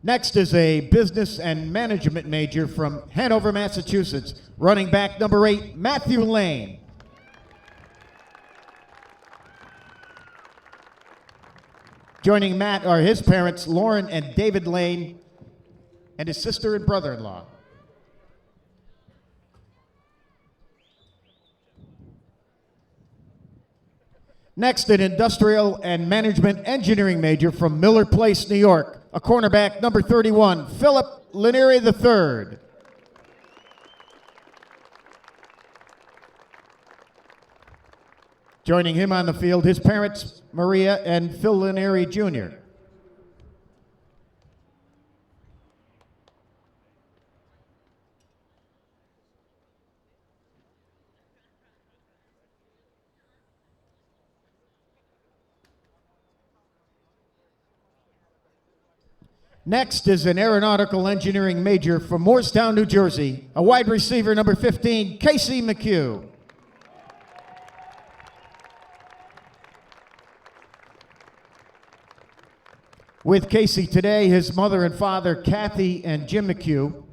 Next is a business and management major from Hanover, Massachusetts, running back number 8, Matthew Lane. Joining Matt are his parents, Lauren and David Lane, and his sister and brother-in-law. Next, an industrial and management engineering major from Miller Place, New York, a cornerback number 31, Philip Lanieri III. Joining him on the field, his parents, Maria and Phil Lanieri Jr. Next is an aeronautical engineering major from Morristown, New Jersey, a wide receiver number 15, Casey McHugh. With Casey today, his mother and father, Kathy and Jim McHugh,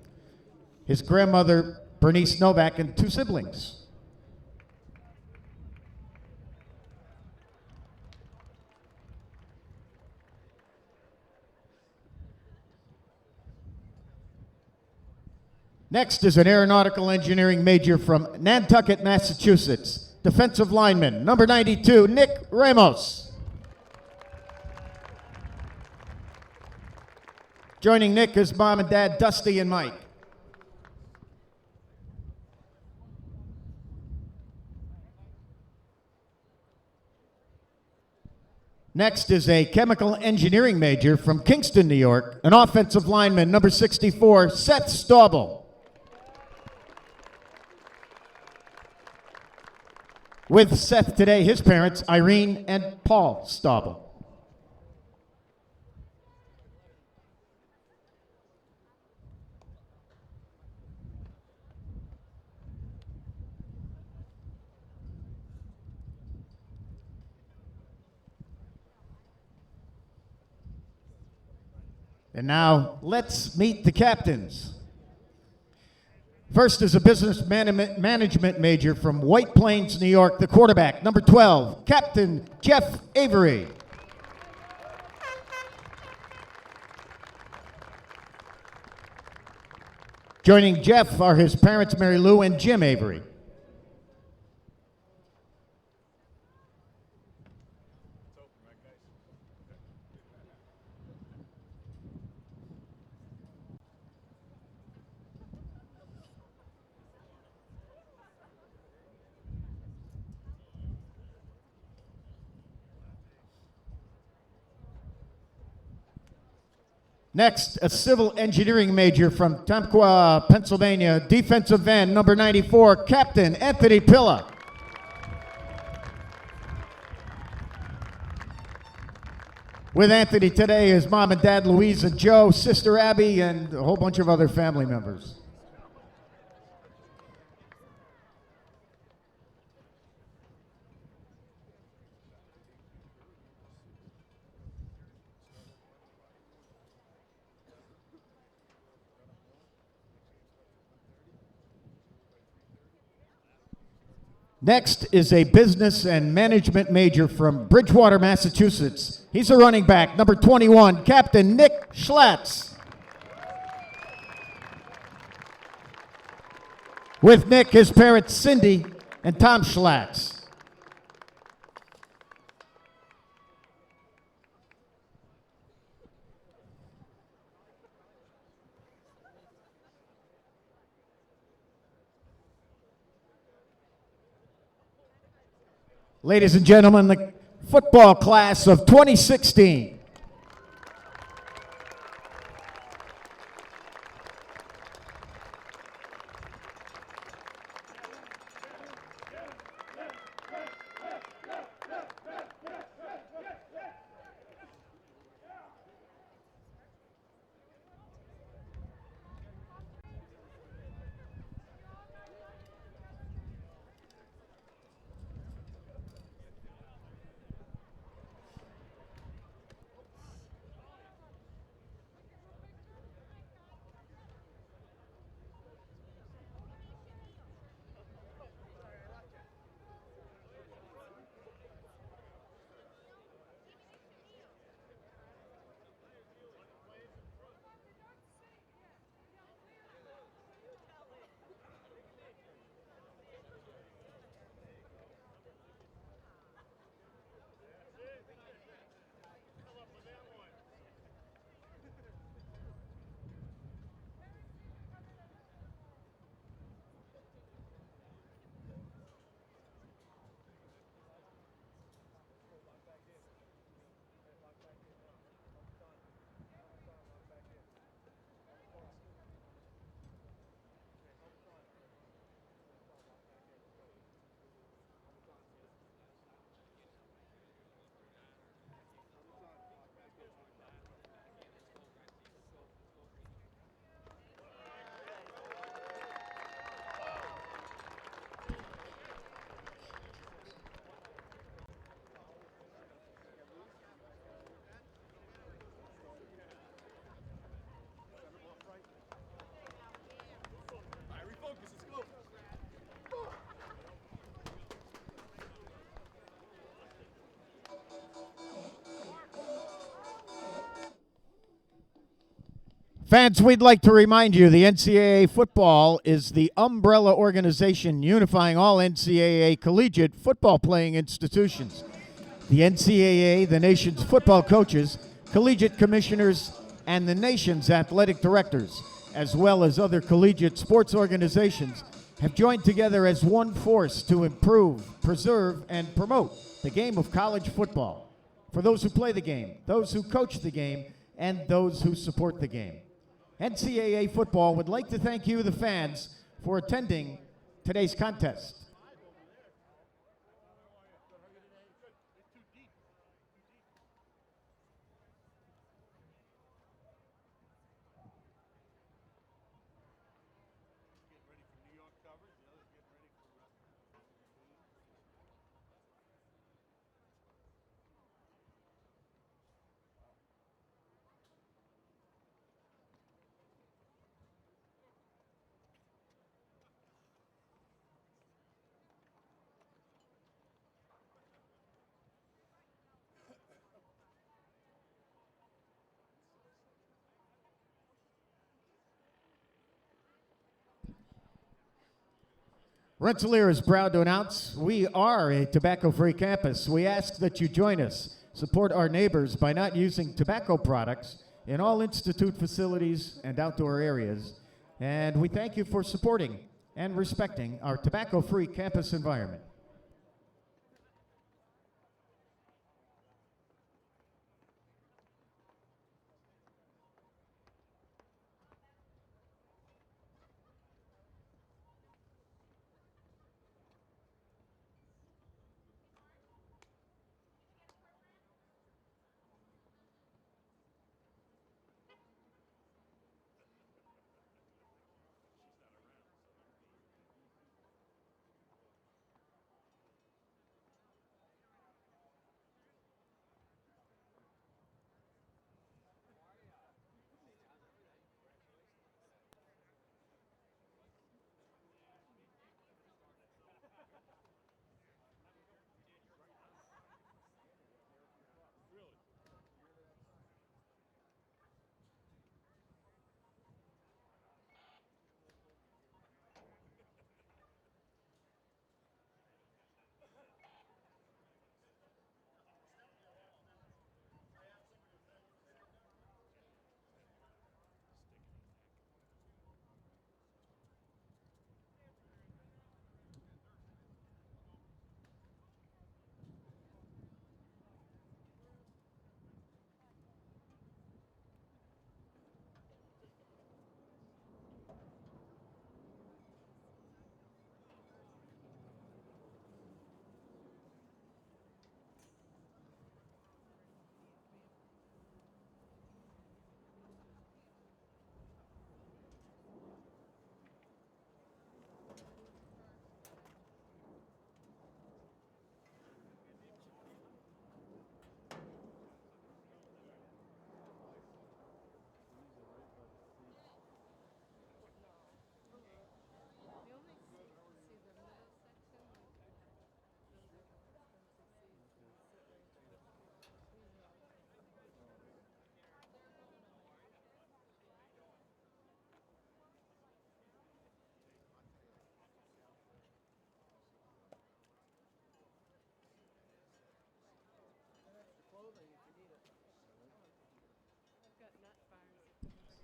his grandmother, Bernice Novak, and 2 siblings. Next is an aeronautical engineering major from Nantucket, Massachusetts, defensive lineman, number 92, Nick Ramos. Joining Nick is mom and dad, Dusty and Mike. Next is a chemical engineering major from Kingston, New York, an offensive lineman, number 64, Seth Staubel. With Seth today, his parents, Irene and Paul Staubel. And now, let's meet the captains. First is a business management major from White Plains, New York, the quarterback, number 12, Captain Jeff Avery. Joining Jeff are his parents, Mary Lou and Jim Avery. Next, a civil engineering major from Tamqua, Pennsylvania, defensive end, number 94, Captain Anthony Pilla. With Anthony today, his mom and dad, Louise and Joe, sister Abby, and a whole bunch of other family members. Next is a business and management major from Bridgewater, Massachusetts. He's a running back, number 21, Captain Nick Schlatt. With Nick, his parents, Cindy and Tom Schlatt. Ladies and gentlemen, the football class of 2016. Fans, we'd like to remind you the NCAA football is the umbrella organization unifying all NCAA collegiate football playing institutions. The NCAA, the nation's football coaches, collegiate commissioners, and the nation's athletic directors, as well as other collegiate sports organizations, have joined together as one force to improve, preserve, and promote the game of college football for those who play the game, those who coach the game, and those who support the game. NCAA football would like to thank you, the fans, for attending today's contest. Rensselaer is proud to announce we are a tobacco-free campus. We ask that you join us. Support our neighbors by not using tobacco products in all institute facilities and outdoor areas. And we thank you for supporting and respecting our tobacco-free campus environment.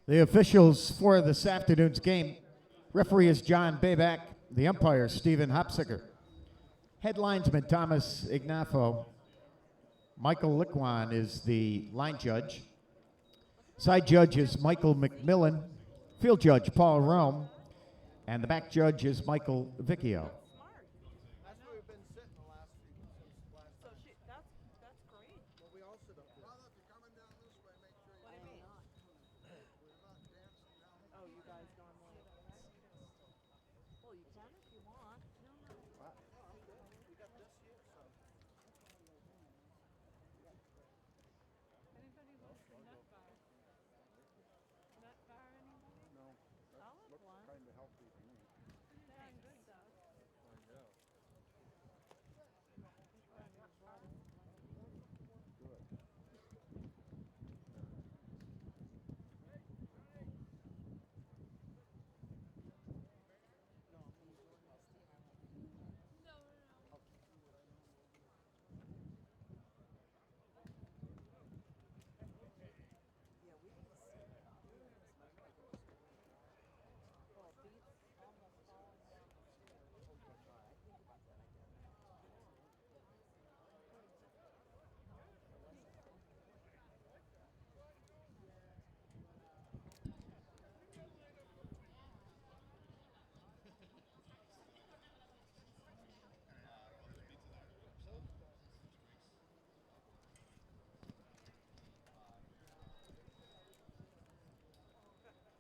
The officials for this afternoon's game, referee is John Bayback, the umpire Stephen Hopsicker, head linesman Thomas Ignafo, Michael Lickwan is the line judge, side judge is Michael McMillan, field judge Paul Rome, and the back judge is Michael Vicchio.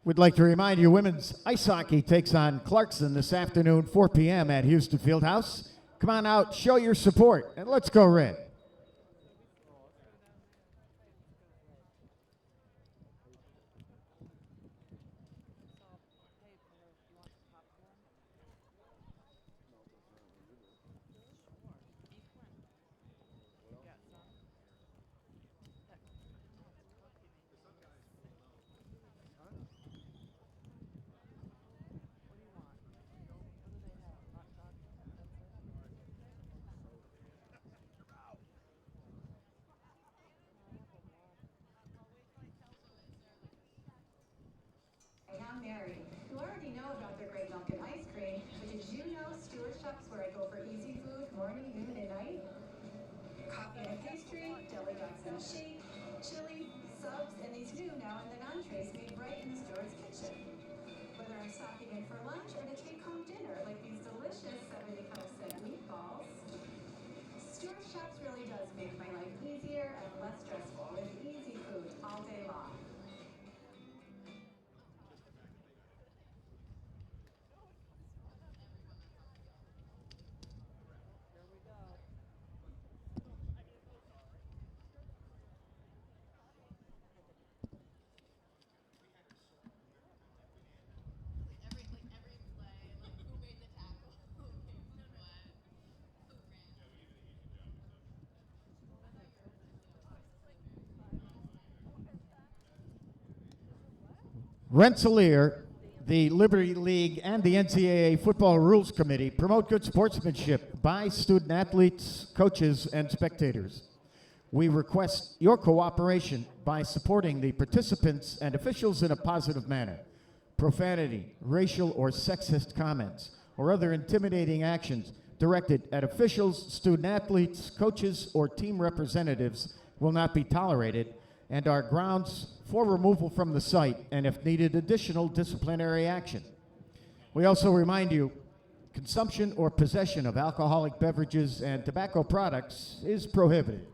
We'd like to remind you women's ice hockey takes on Clarkson this afternoon, 4 p.m. at Houston Fieldhouse. Come on out, show your support, and let's go Red. I'm Mary. You already know about their great milk and ice cream, but did you know Stewart Shops where I go for easy food morning, noon, and night? Coffee and a pastry, deli dots and a shake, chili, subs, and these new now and then entrees made right in the Stewart's kitchen. Whether I'm stopping in for lunch or to take home dinner, like these delicious 75-cent meatballs, Stewart Shops really does make my life easier and less stressful with easy food all day long. Rensselaer, the Liberty League, and the NCAA Football Rules Committee promote good sportsmanship by student athletes, coaches, and spectators. We request your cooperation by supporting the participants and officials in a positive manner. Profanity, racial or sexist comments, or other intimidating actions directed at officials, student athletes, coaches, or team representatives will not be tolerated and are grounds for removal from the site and, if needed, additional disciplinary action. We also remind you, consumption or possession of alcoholic beverages and tobacco products is prohibited.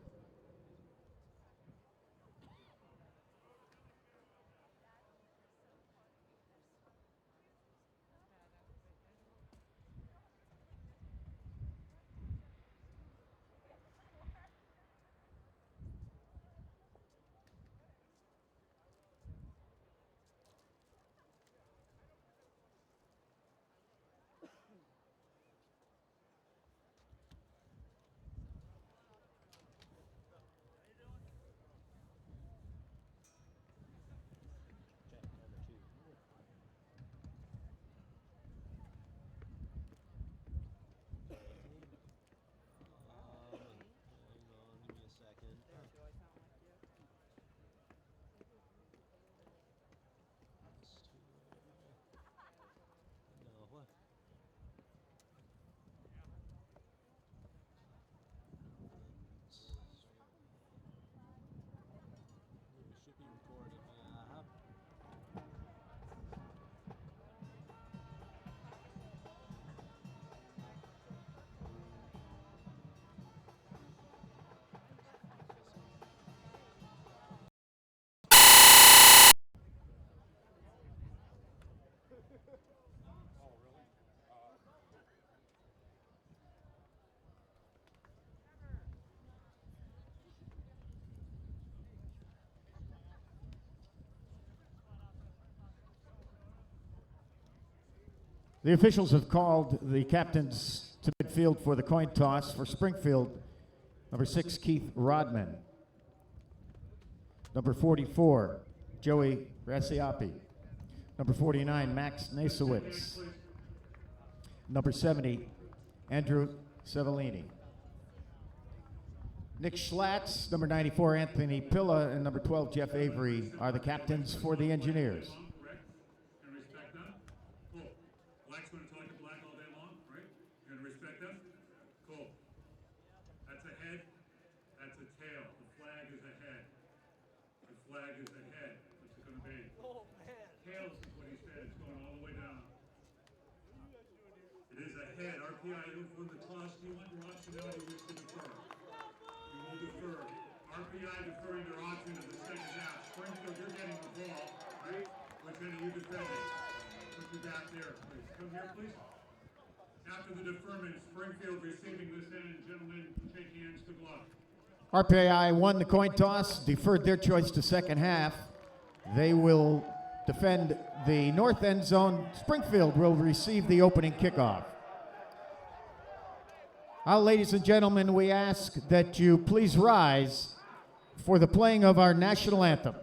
The officials have called the captains to midfield for the coin toss for Springfield. Number 6, Keith Rodman. Number 44, Joey Graciapi. Number 49, Max Nasowitz. Number 70, Andrew Sevellini. Nick Schlatt, number 94, Anthony Pilla, and number 12, Jeff Avery, are the captains for the Engineers. Black's going to talk to black all day long, right? You're going to respect them? Cool. That's a head. That's a tail. The flag is a head. The flag is a head. What's it going to be? Oh, man. Tails is what he said. It's going all the way down. It is a head. RPI uniform the toss. Do you want your optionality wish to defer? You will defer. RPI deferring their option of the second half. Springfield, you're getting the ball, right? Which then you defer. here, please. After the deferment, Springfield receiving this end. Gentlemen, shake hands. Good luck. RPI won the coin toss, deferred their choice to second half. They will defend the north end zone. Springfield will receive the opening kickoff. Now, ladies and gentlemen, we ask that you please rise for the playing of our national anthem.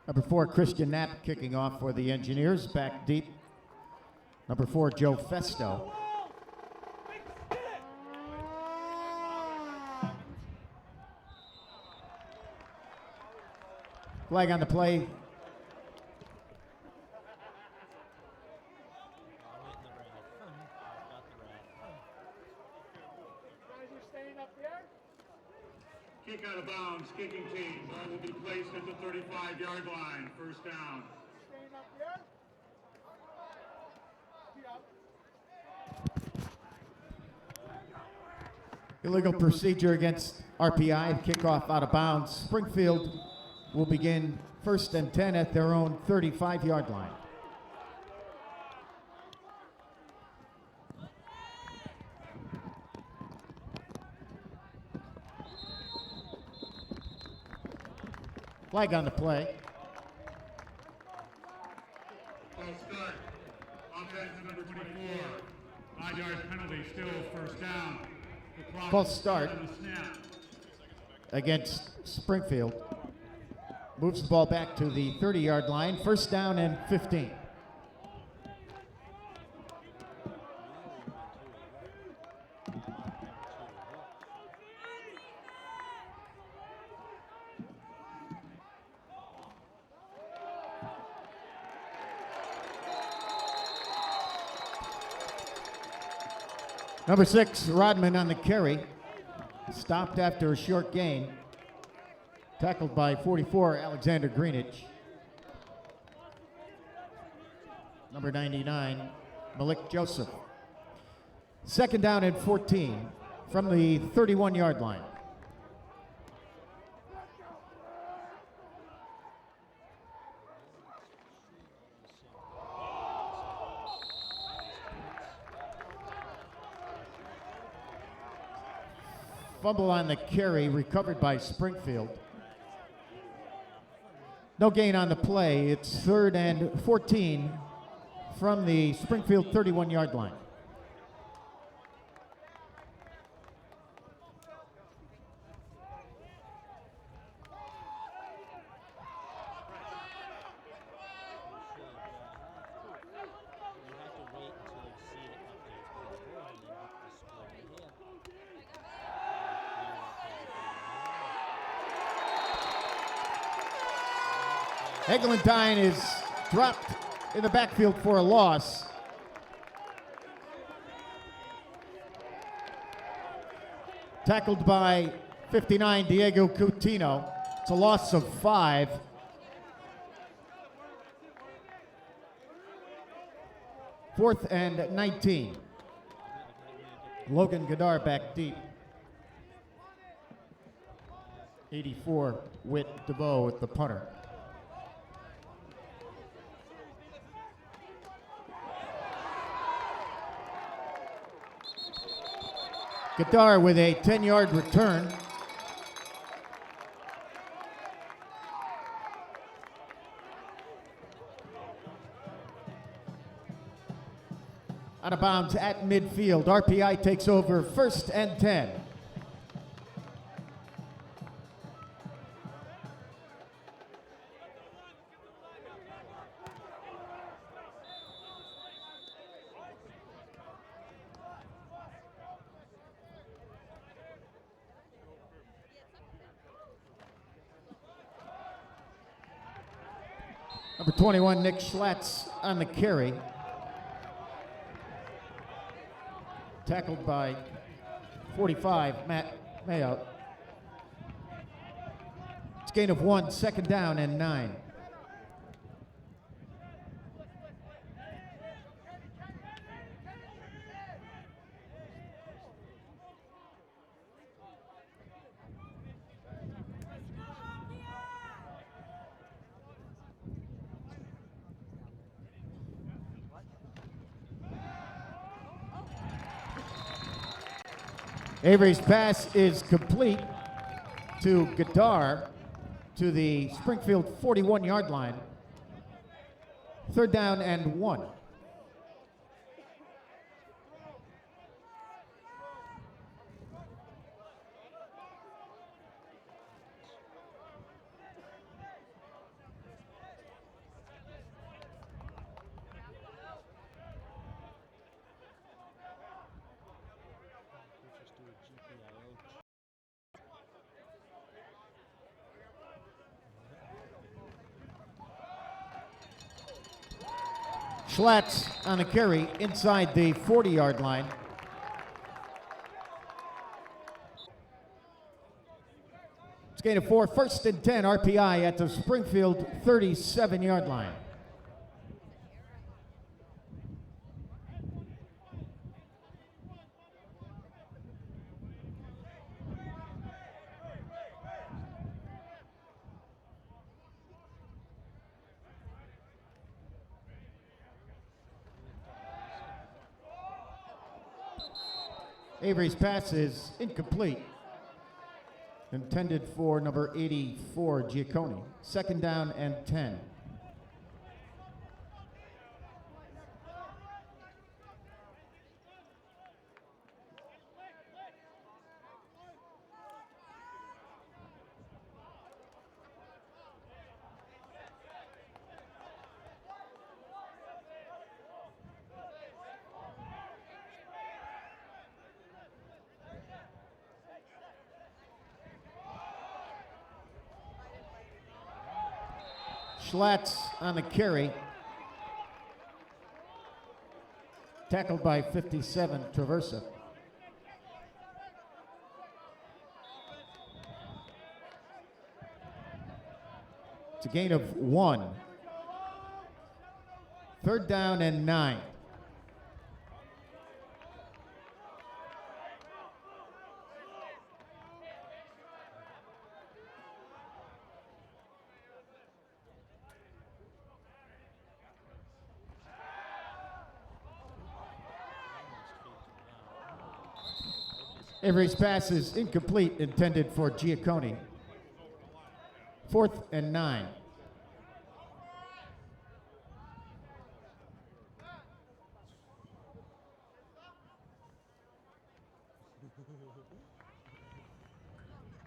Number 4, Christian Knapp kicking off for the Engineers, back deep. Number 4, Joe Festo. Flag on the play. Kick out of bounds, kicking team. Ball will be placed at the 35-yard line. First down. Illegal procedure against RPI. Kickoff out of bounds. Springfield will begin 1st and 10 at their own 35-yard line. Flag on the play. False start. Offense number 24. 5-yard penalty, still first down. The clock False start on the snap. against Springfield. Moves the ball back to the 30-yard line. First down and 15. Number 6, Rodman on the carry. Stopped after a short gain. Tackled by 44, Alexander Greenidge. Number 99, Malik Joseph. Second down and 14 from the 31-yard line. Fumble on the carry, recovered by Springfield. No gain on the play. It's 3rd and 14 from the Springfield 31-yard line. Eglantine is dropped in the backfield for a loss. Tackled by 59, Diego Coutinho. It's a loss of 5. Fourth and 19. Logan Goddard back deep. 84, Whit DeVoe with the punter. Goddard with a 10-yard return. Out of bounds at midfield. RPI takes over 1st and 10. Number 21, Nick Schlatt on the carry. Tackled by 45, Matt Mayo. It's gain of 1, 2nd down and 9. Avery's pass is complete to Goddard to the Springfield 41-yard line. 3rd down and 1. Schlatt on the carry inside the 40-yard line. It's gain of 4, 1st and 10, RPI at the Springfield 37-yard line. Avery's pass is incomplete. Intended for number 84, Giacconi. 2nd down and 10. Schlatt on the carry. Tackled by 57, Traversa. It's a gain of 1. Third down and 9. Avery's pass is incomplete, intended for Giacconi. 4th and 9.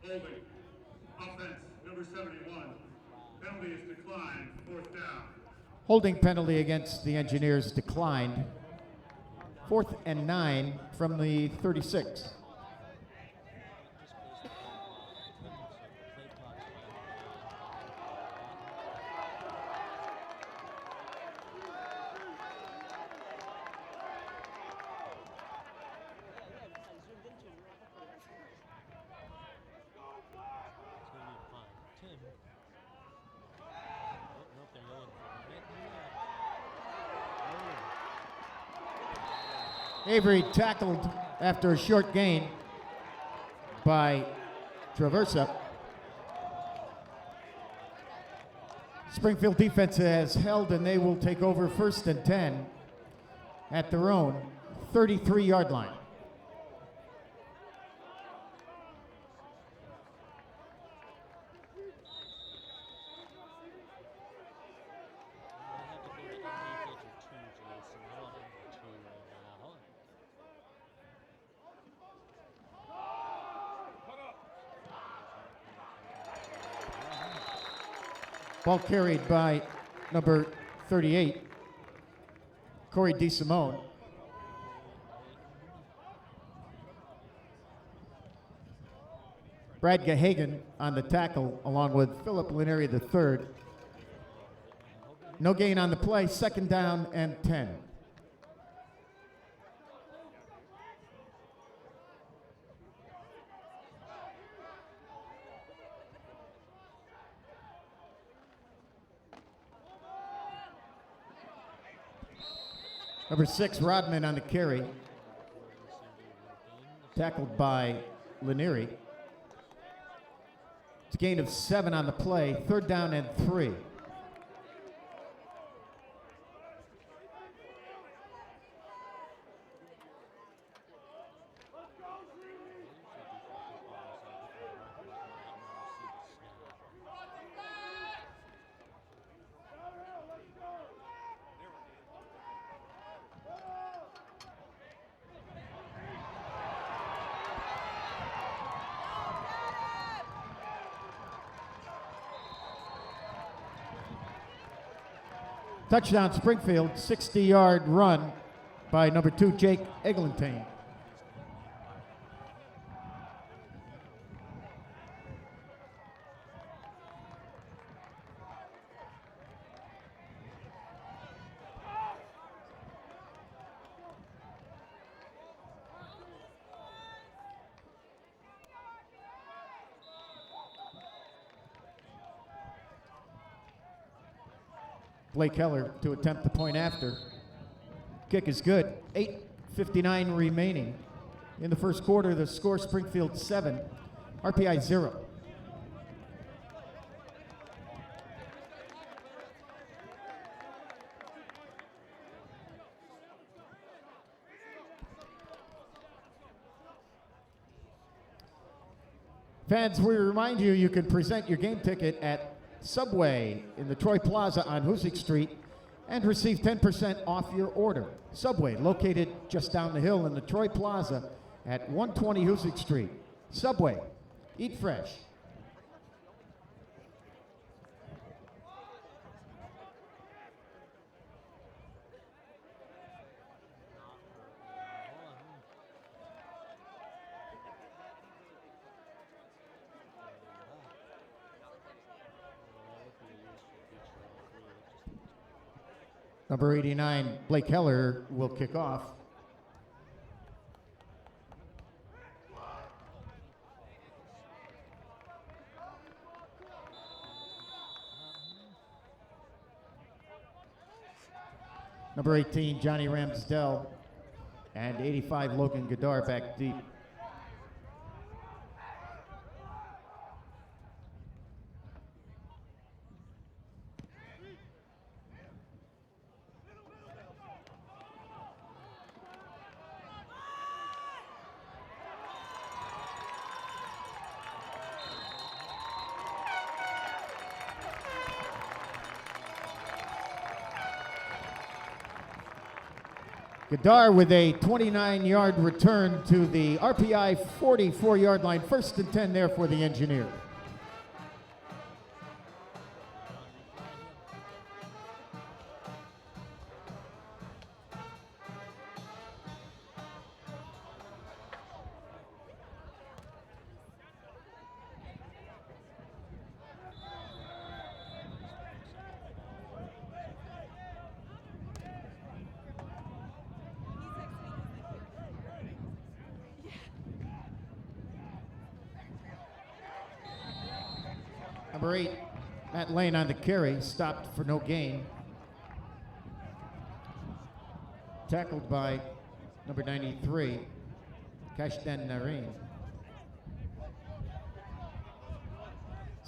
Holding. Offense, number 71. Penalty is declined. 4th down. Holding penalty against the Engineers declined. 4th and 9 from the 36. Avery tackled after a short gain by Traversa. Springfield defense has held, and they will take over 1st and 10 at their own 33-yard line. Ball carried by number 38, Corey DeSimone. Brad Gahagan on the tackle, along with Philip Lanieri III. No gain on the play, 2nd down and 10. Number 6, Rodman on the carry. Tackled by Lanieri. It's a gain of 7 on the play, 3rd down and 3. Touchdown Springfield, 60-yard run by number 2, Jake Eglantine. Blake Heller to attempt the point after. Kick is good. 8:59 remaining. In the first quarter, the score Springfield 7, RPI 0. Fans, we remind you, you can present your game ticket at Subway in the Troy Plaza on Hoosick Street and receive 10% off your order. Subway, located just down the hill in the Troy Plaza at 120 Hoosick Street. Subway, eat fresh. Number 89, Blake Heller, will kick off. Number 18, Johnny Ramsdell. And 85, Logan Godar back deep. Godar with a 29-yard return to the RPI 44-yard line. 1st and 10 there for the Engineers. Number 8, Matt Lane on the carry, stopped for no gain. Tackled by number 93, Kashdan Nareen.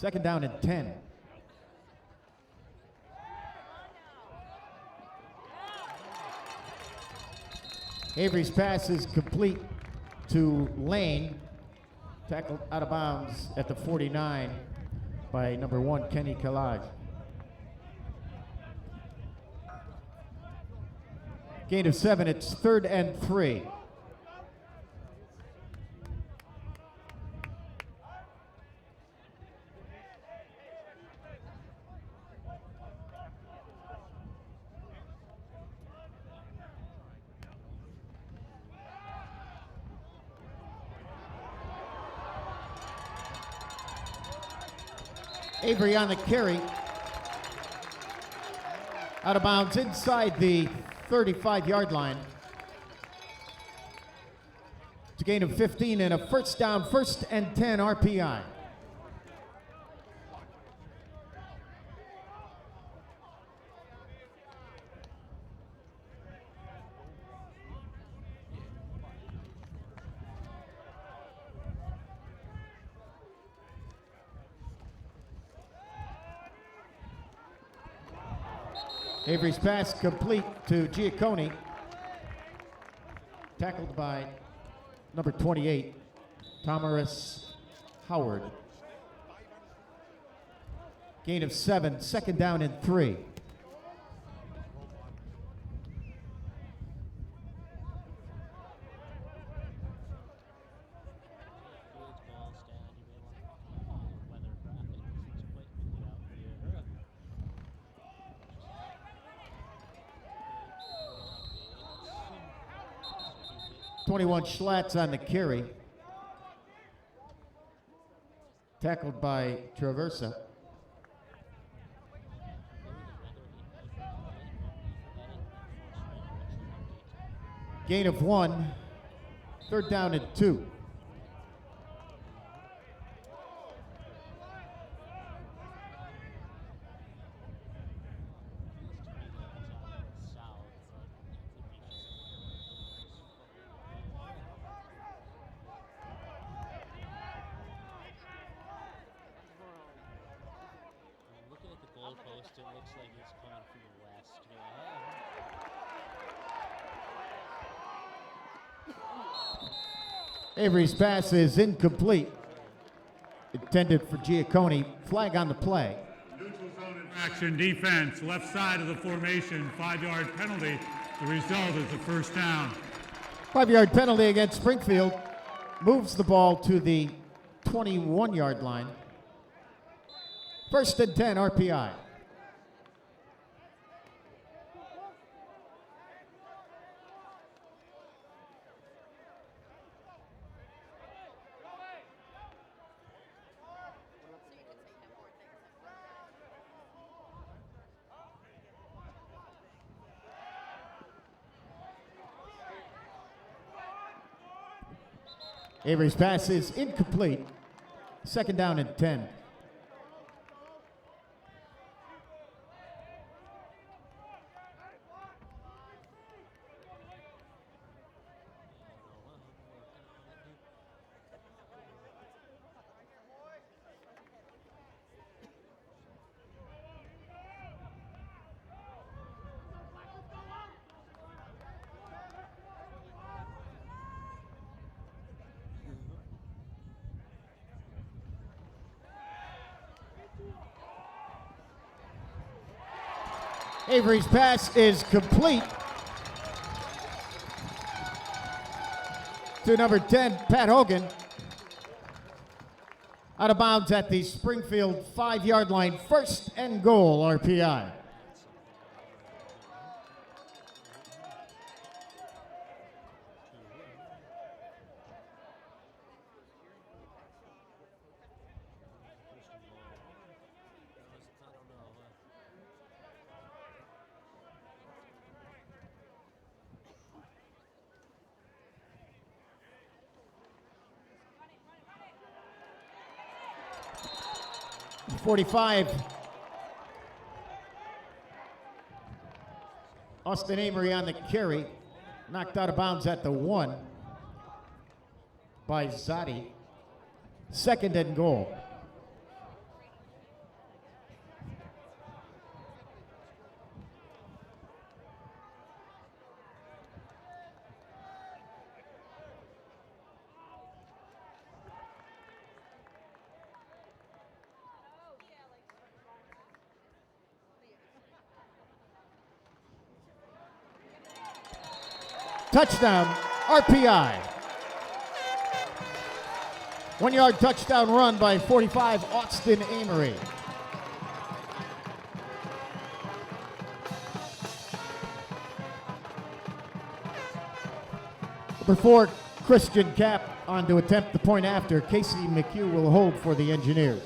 2nd down and 10. Avery's pass is complete to Lane, tackled out of bounds at the 49 by number 1, Kenny Kalaj. Gain of 7, it's 3rd and 3. Avery on the carry. Out of bounds inside the 35-yard line. It's a gain of 15 and a 1st down, 1st and 10 RPI. Avery's pass complete to Giacconi. Tackled by number 28, Tomaris Howard. Gain of 7, 2nd down and 3. Schlats on the carry. Tackled by Traversa. Gain of 1, 3rd down and 2. It looks like it's coming from the west. Avery's pass is incomplete. Intended for Giacconi. Flag on the play. Neutral zone infraction defense, left side of the formation, 5-yard penalty. The result is a 1st down. 5-yard penalty against Springfield. Moves the ball to the 21-yard line. 1st and 10 RPI. Avery's pass is incomplete. 2nd down and 10. Avery's pass is complete to number 10, Pat Hogan. Out of bounds at the Springfield 5-yard line. First and goal, RPI. .45. Austin Amory on the carry. Knocked out of bounds at the 1 by Zotti. Second and goal. Touchdown, RPI. 1-yard touchdown run by 45, Austin Amory. Number 4, Christian Cap on to attempt the point after. Casey McHugh will hold for the Engineers.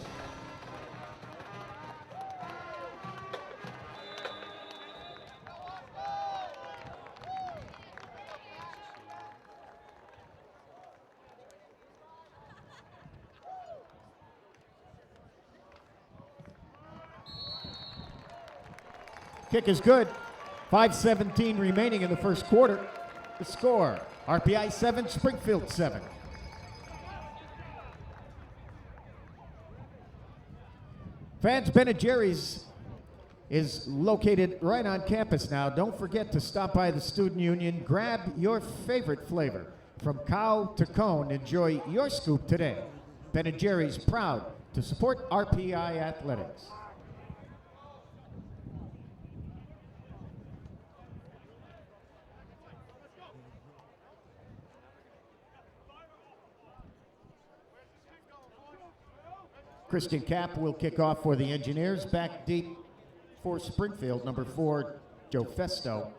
Kick is good. 5:17 remaining in the first quarter. The score, RPI 7, Springfield 7. Fans, Ben & Jerry's is located right on campus now. Don't forget to stop by the Student Union. Grab your favorite flavor. From cow to cone, enjoy your scoop today. Ben & Jerry's proud to support RPI athletics. Christian Cap will kick off for the Engineers. Back deep for Springfield, number 4, Joe Festo.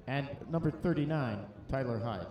And number 39, Tyler Hyde.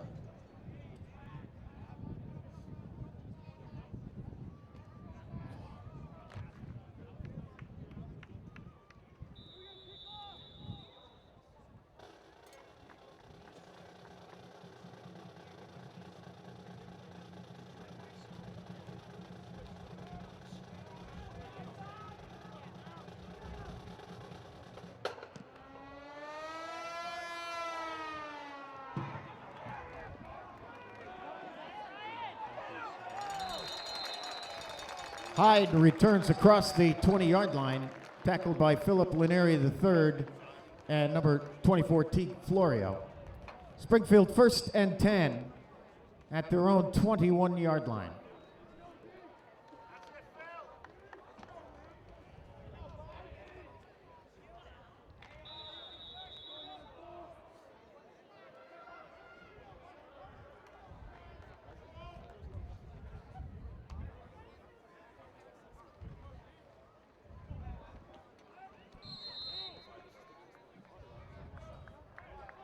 Hyde returns across the 20-yard line, tackled by Philip Lineri III and number 24, Teague Florio. Springfield first and 10 at their own 21-yard line.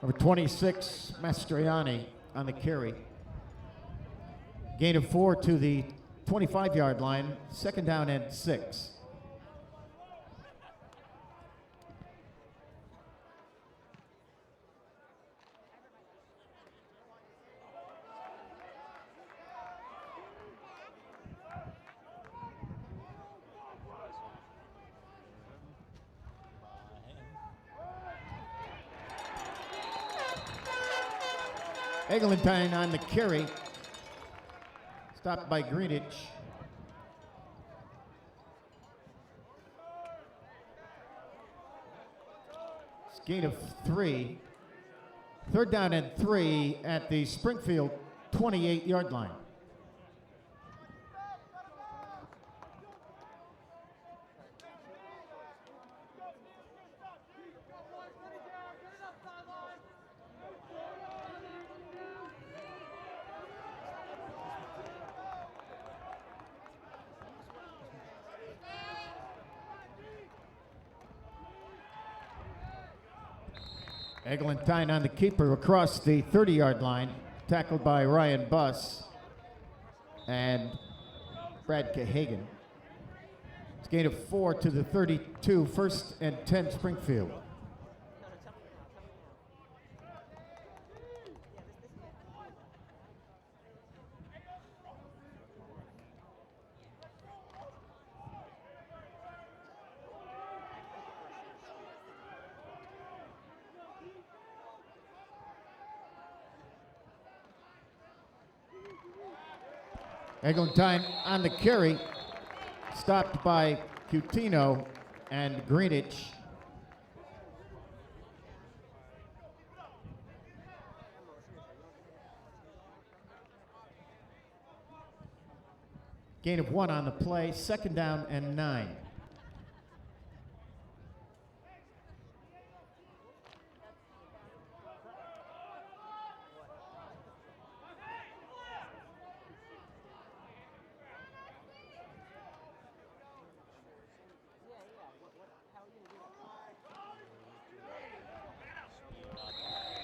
Number 26, Mastriani on the carry. Gain of 4 to the 25-yard line, second down and 6. Eglantine on the carry. Stopped by Greenidge. Gain of 3. Third down and 3 at the Springfield 28-yard line. Eglantine on the keeper across the 30-yard line, tackled by Ryan Buss and Brad Cahagan. It's a gain of 4 to the 32, 1st and 10 Springfield. Eglantine on the carry, stopped by Cutino and Greenwich. Gain of 1 on the play, 2nd down and 9.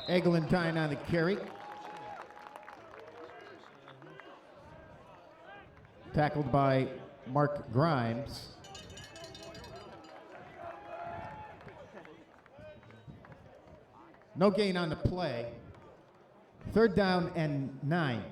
Eglantine on the carry. Tackled by Mark Grimes. No gain on the play. 3rd down and 9.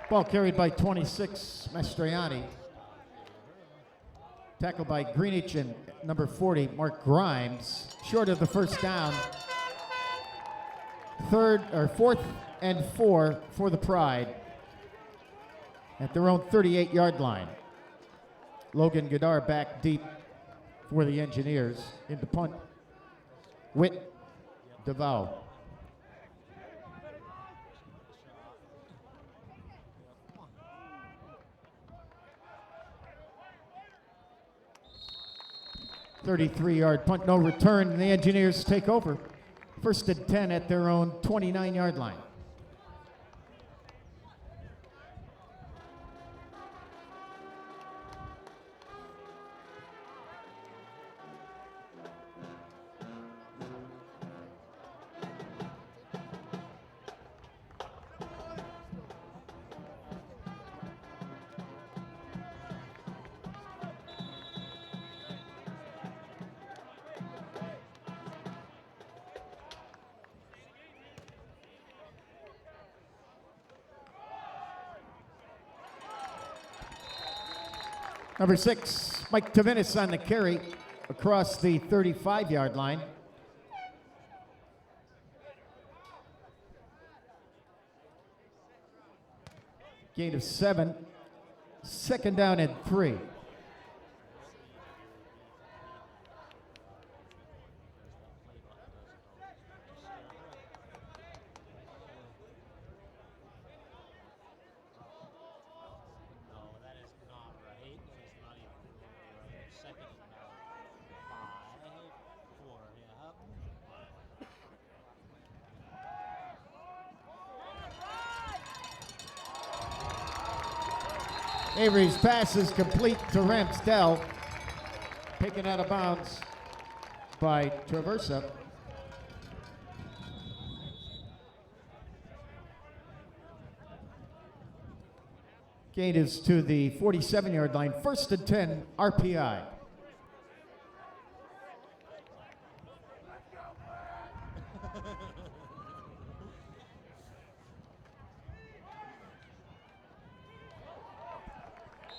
Ball carried by 26, Mastriani. Tackled by Greenwich and number 40, Mark Grimes. Short of the 1st down. 4th and 4 for the Pride at their own 38-yard line. Logan Goddard back deep for the Engineers. Into punt, Witt DeVoe. .33-yard punt, no return, and the Engineers take over. 1st and 10 at their own 29-yard line. Number 6, Mike Tavinis on the carry across the 35-yard line. Gain of 7, 2nd down and 3. Avery's pass is complete to Ramsdell. Taken out of bounds by Traversa. Gain is to the 47-yard line. 1st and 10, RPI.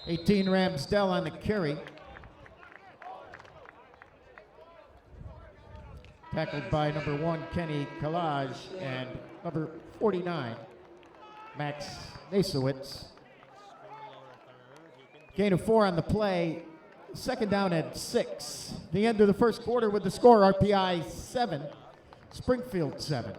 '18 Ramsdell on the carry. Tackled by number 1, Kenny Kalaj, and number 49, Max Nasowitz. Gain of 4 on the play. 2nd down and 6. The end of the 1st quarter with the score, RPI 7, Springfield 7.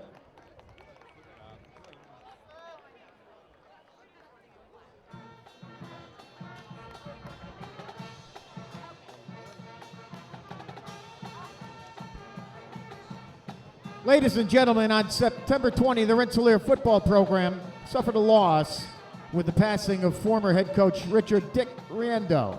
Ladies and gentlemen, on September 20, the Rensselaer football program suffered a loss with the passing of former head coach Richard Dick Riendo.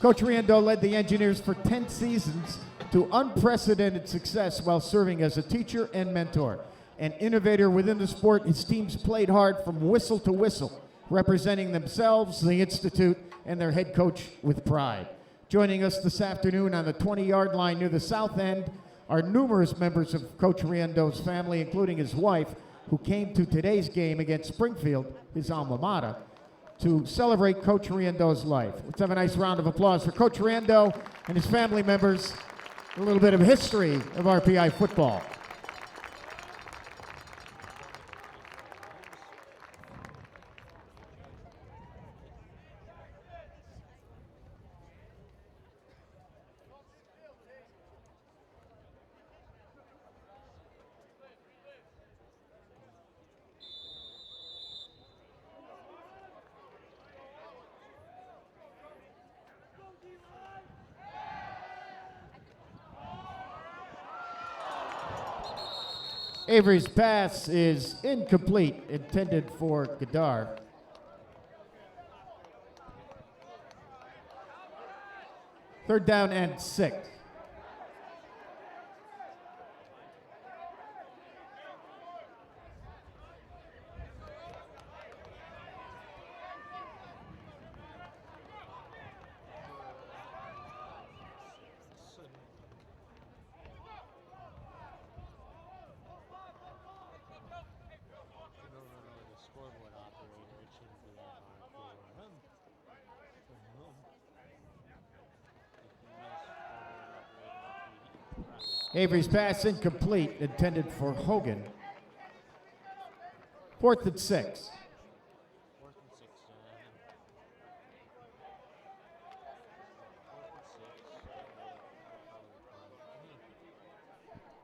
Coach Riendo led the Engineers for 10 seasons to unprecedented success while serving as a teacher and mentor. An innovator within the sport, his teams played hard from whistle to whistle, representing themselves, the Institute, and their head coach with pride. Joining us this afternoon on the 20-yard line near the south end are numerous members of Coach Riendo's family, including his wife, who came to today's game against Springfield, his alma mater, to celebrate Coach Riendo's life. Let's have a nice round of applause for Coach Riendo and his family members. A little bit of history of RPI football. Avery's pass is incomplete, intended for Gadar. Third down and 6. Avery's pass incomplete, intended for Hogan. 4th and 6.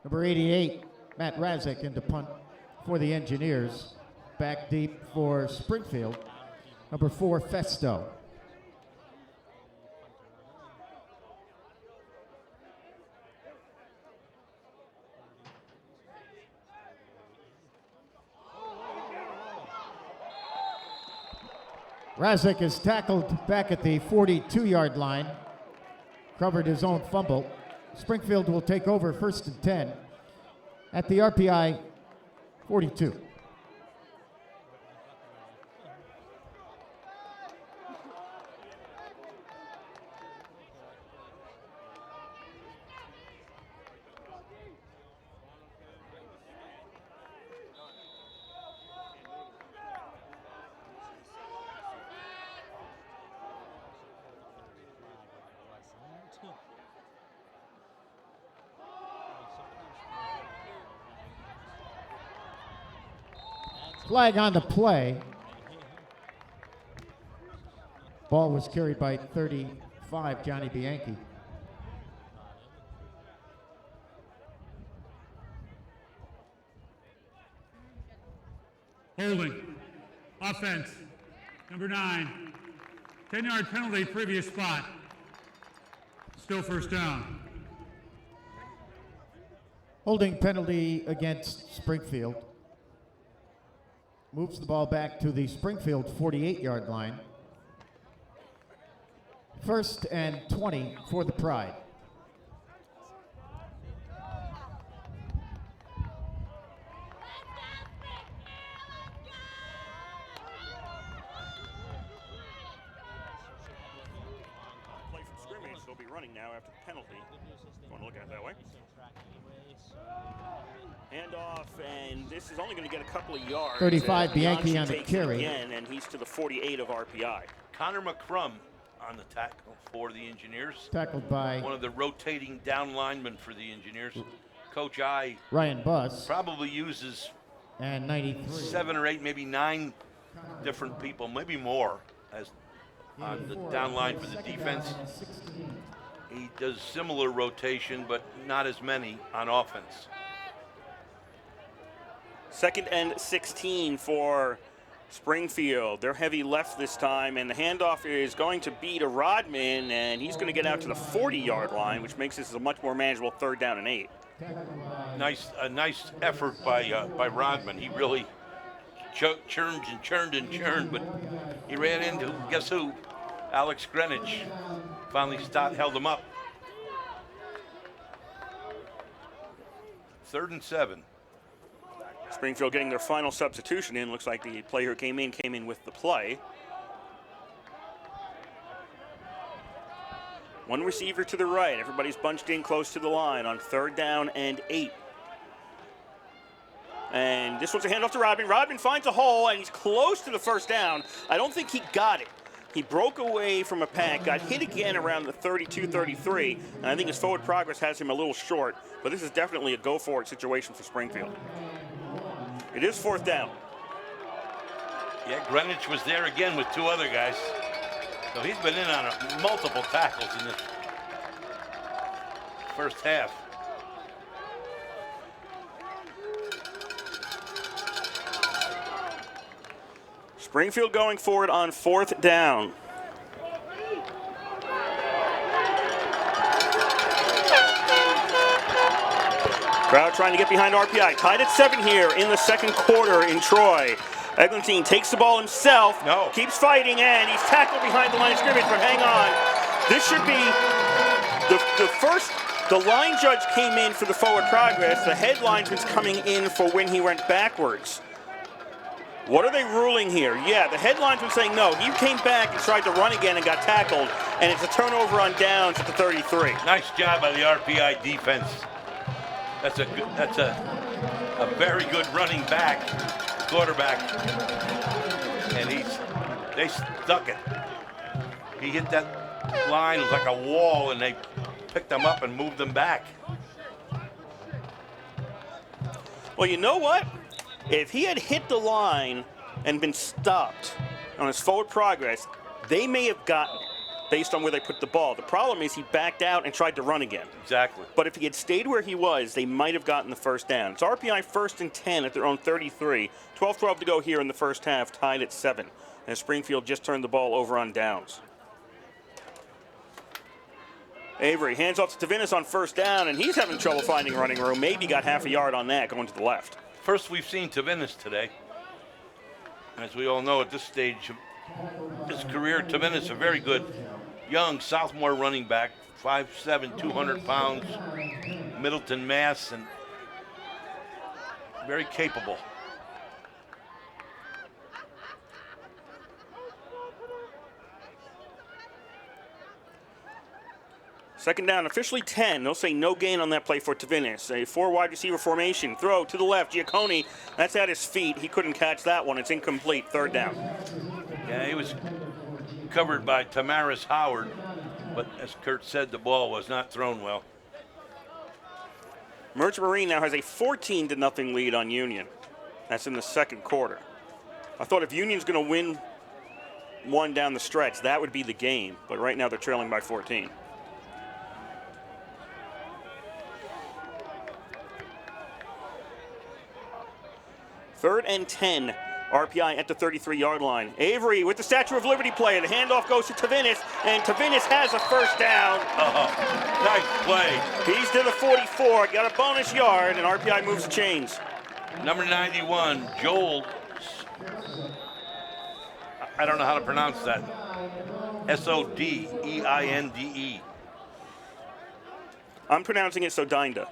Number 88, Matt Razek into punt for the Engineers. Back deep for Springfield. Number 4, Festo. Razek is tackled back at the 42-yard line, covered his own fumble. Springfield will take over 1st and 10 at the RPI 42. Flag on the play. Ball was carried by 35, Johnny Bianchi. Holding. Offense. Number 9. 10-yard penalty, previous spot. Still first down. Holding penalty against Springfield. Moves the ball back to the Springfield 48-yard line. 1st and 20 for the Pride. Play from scrimmage, they'll be running now after the penalty. You want to look at it that way? Handoff, and this is only going to get a couple of yards. 35, Bianchi on the carry. Again, and he's to the 48 of RPI. Connor McCrum on the tackle for the Engineers. Tackled by one of the rotating down linemen for the Engineers. Coach I Ryan Buss. Probably uses and 93. 7 or 8, maybe 9 different people, maybe more, as on the down line for the defense. He does similar rotation, but not as many on offense. 2nd and 16 for Springfield. They're heavy left this time, and the handoff is going to be to Rodman, and he's going to get out to the 40-yard line, which makes this a much more manageable 3rd down and 8. A nice effort by Rodman. He really churned and churned, but he ran into, guess who? Alex Greenwich. Finally held him up. 3rd and 7. Springfield getting their final substitution in. Looks like the player who came in with the play. One receiver to the right. Everybody's bunched in close to the line on 3rd down and 8. And this one's a handoff to Rodman. Rodman finds a hole, and he's close to the 1st down. I don't think he got it. He broke away from a pack, got hit again around the 32, 33, and I think his forward progress has him a little short, but this is definitely a go-for-it situation for Springfield. It is 4th down. Yeah, Greenwich was there again with 2 other guys. So he's been in on multiple tackles in the first half. Springfield going forward on 4th down. Crowd trying to get behind RPI. Tied at 7 here in the 2nd quarter in Troy. Eglantine takes the ball himself, keeps fighting, and he's tackled behind the line of scrimmage, but hang on. This should be the line judge came in for the forward progress. The head linesman's coming in for when he went backwards. What are they ruling here? Yeah, the head linesman saying no. He came back and tried to run again and got tackled, and it's a turnover on downs at the 33. Nice job by the RPI defense. That's a very good running back, quarterback, and they stuck it. He hit that line, it was like a wall, and they picked them up and moved them back. Well, you know what? If he had hit the line and been stopped on his forward progress, they may have gotten it based on where they put the ball. The problem is he backed out and tried to run again. Exactly. But if he had stayed where he was, they might have gotten the 1st down. It's RPI 1st and 10 at their own 33. 12-12 to go here in the first half, tied at 7. And Springfield just turned the ball over on downs. Avery hands off to Tavinis on 1st down, and he's having trouble finding running room. Maybe got half a yard on that going to the left. First we've seen Tavinis today. As we all know at this stage of his career, Tavinis a very good young sophomore running back, 5'7", 200 pounds, Middleton, Mass, and very capable. Second down, officially 10. They'll say no gain on that play for Tavinis. A 4 wide receiver formation. Throw to the left. Giacone, that's at his feet. He couldn't catch that one. It's incomplete. 3rd down. Yeah, he was covered by Tamaris Howard, but as Kurt said, the ball was not thrown well. Merchant Marine now has a 14-0 lead on Union. That's in the 2nd quarter. I thought if Union's going to win one down the stretch, that would be the game. But right now they're trailing by 14. Third and 10, RPI at the 33-yard line. Avery with the Statue of Liberty play. The handoff goes to Tavinis, and Tavinis has a 1st down. Oh, nice play. He's to the 44, got a bonus yard, and RPI moves the chains. Number 91, Joel. I don't know how to pronounce that. Sodeinde. I'm pronouncing it Sodinda.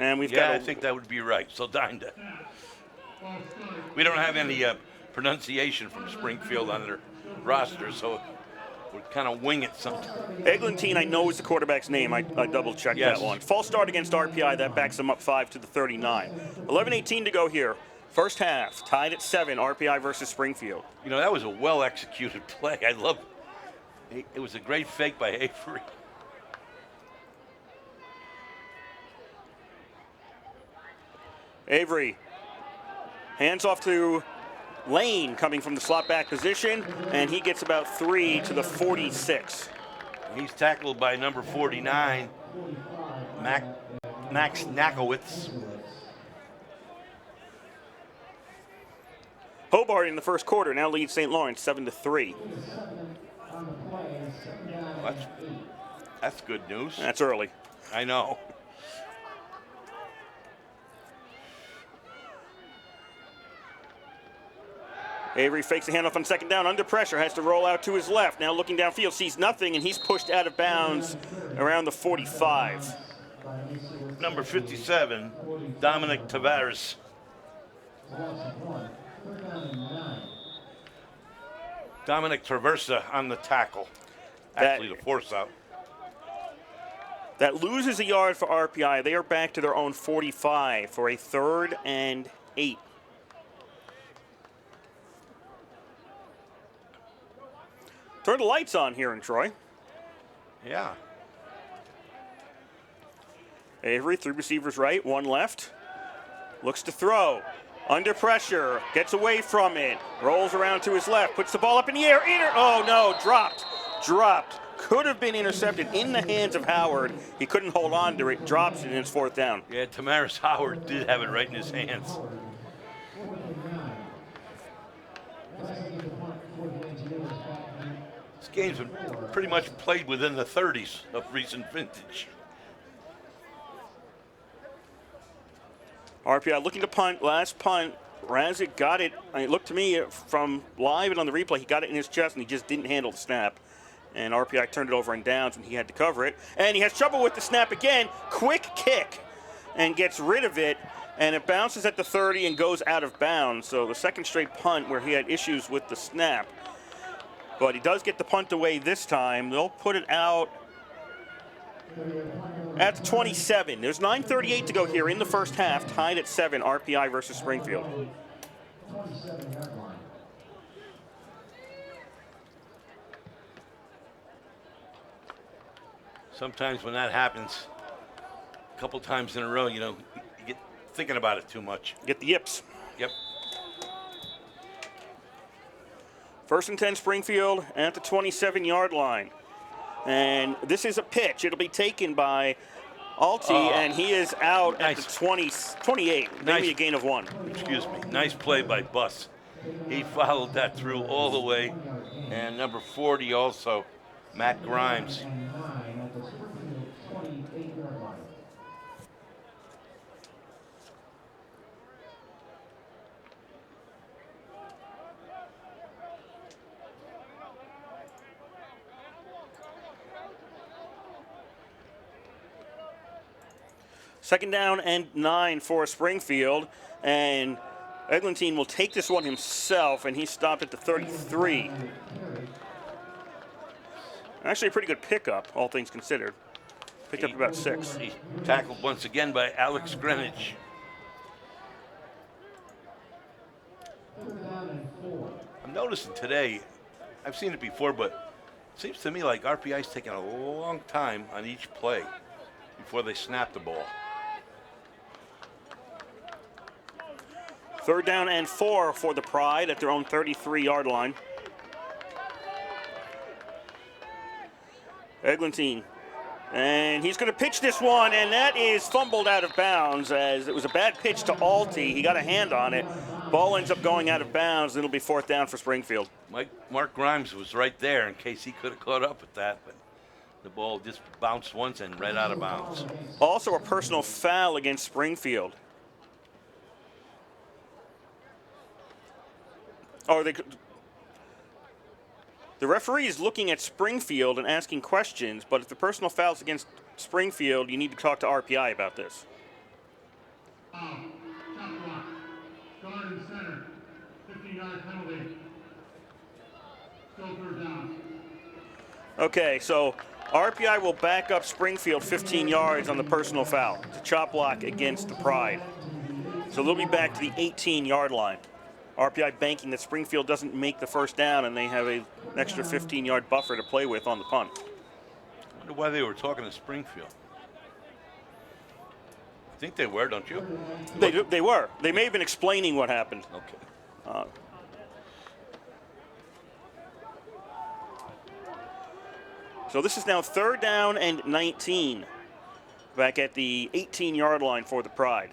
And we've got. I think that would be right. Sodinda. We don't have any pronunciation from Springfield on their roster, so we kind of wing it sometimes. Eglantine, I know, is the quarterback's name. I double-checked that one. False start against RPI. That backs them up 5 to the 39. 11:18 to go here. First half, tied at 7, RPI versus Springfield. You know, that was a well-executed play. I love it. It was a great fake by Avery. Avery hands off to Lane coming from the slot back position, and he gets about 3 to the 46. He's tackled by number 49, Max Nakowitz. Hobart in the first quarter now leads St. Lawrence 7-3. That's good news. That's early. I know. Avery fakes the handoff on second down, under pressure, has to roll out to his left. Now looking downfield, sees nothing, and he's pushed out of bounds around the 45. Number 57, Dominic Tavares. Dominic Traversa on the tackle. Actually, the force out. That loses a yard for RPI. They are back to their own 45 for a 3rd and 8. Turn the lights on here in Troy. Yeah. Avery, 3 receivers right, 1 left. Looks to throw. Under pressure, gets away from it. Rolls around to his left, puts the ball up in the air. Oh no, dropped. Could have been intercepted in the hands of Howard. He couldn't hold on to it, drops it, and it's 4th down. Yeah, Tamaris Howard did have it right in his hands. This game's been pretty much played within the 30s of recent vintage. RPI looking to punt, last punt. Razic got it. It looked to me from live and on the replay, he got it in his chest and he just didn't handle the snap. And RPI turned it over in downs when he had to cover it. And he has trouble with the snap again. Quick kick and gets rid of it. And it bounces at the 30 and goes out of bounds. So the 2nd straight punt where he had issues with the snap. But he does get the punt away this time. They'll put it out at the 27. There's 9:38 to go here in the first half, tied at 7, RPI versus Springfield. Sometimes when that happens, a couple times in a row, you get thinking about it too much. Get the yips. Yep. 1st and 10 Springfield at the 27-yard line. And this is a pitch. It'll be taken by Alti, and he is out at the 28. Maybe a gain of 1. Excuse me. Nice play by Buss. He followed that through all the way. And number 40 also, Matt Grimes. Second down and 9 for Springfield, and Eglantine will take this one himself, and he stopped at the 33. Actually a pretty good pickup, all things considered. Picked up about 6. He's tackled once again by Alex Greenwich. I'm noticing today, I've seen it before, but it seems to me like RPI's taking a long time on each play before they snap the ball. 3rd down and 4 for the Pride at their own 33-yard line. Eglantine, and he's going to pitch this one, and that is fumbled out of bounds as it was a bad pitch to Alti. He got a hand on it. Ball ends up going out of bounds, and it'll be 4th down for Springfield. Mark Grimes was right there in case he could have caught up with that, but the ball just bounced once and right out of bounds. Also a personal foul against Springfield. The referee is looking at Springfield and asking questions, but if the personal foul's against Springfield, you need to talk to RPI about this. Chop block. Guard and center. 15-yard penalty. Still 3rd down. Okay, so RPI will back up Springfield 15 yards on the personal foul. It's a chop block against the Pride. So they'll be back to the 18-yard line. RPI banking that Springfield doesn't make the 1st down, and they have an extra 15-yard buffer to play with on the punt. I wonder why they were talking to Springfield. I think they were, don't you? They were. They may have been explaining what happened. Okay. So this is now 3rd down and 19. Back at the 18-yard line for the Pride.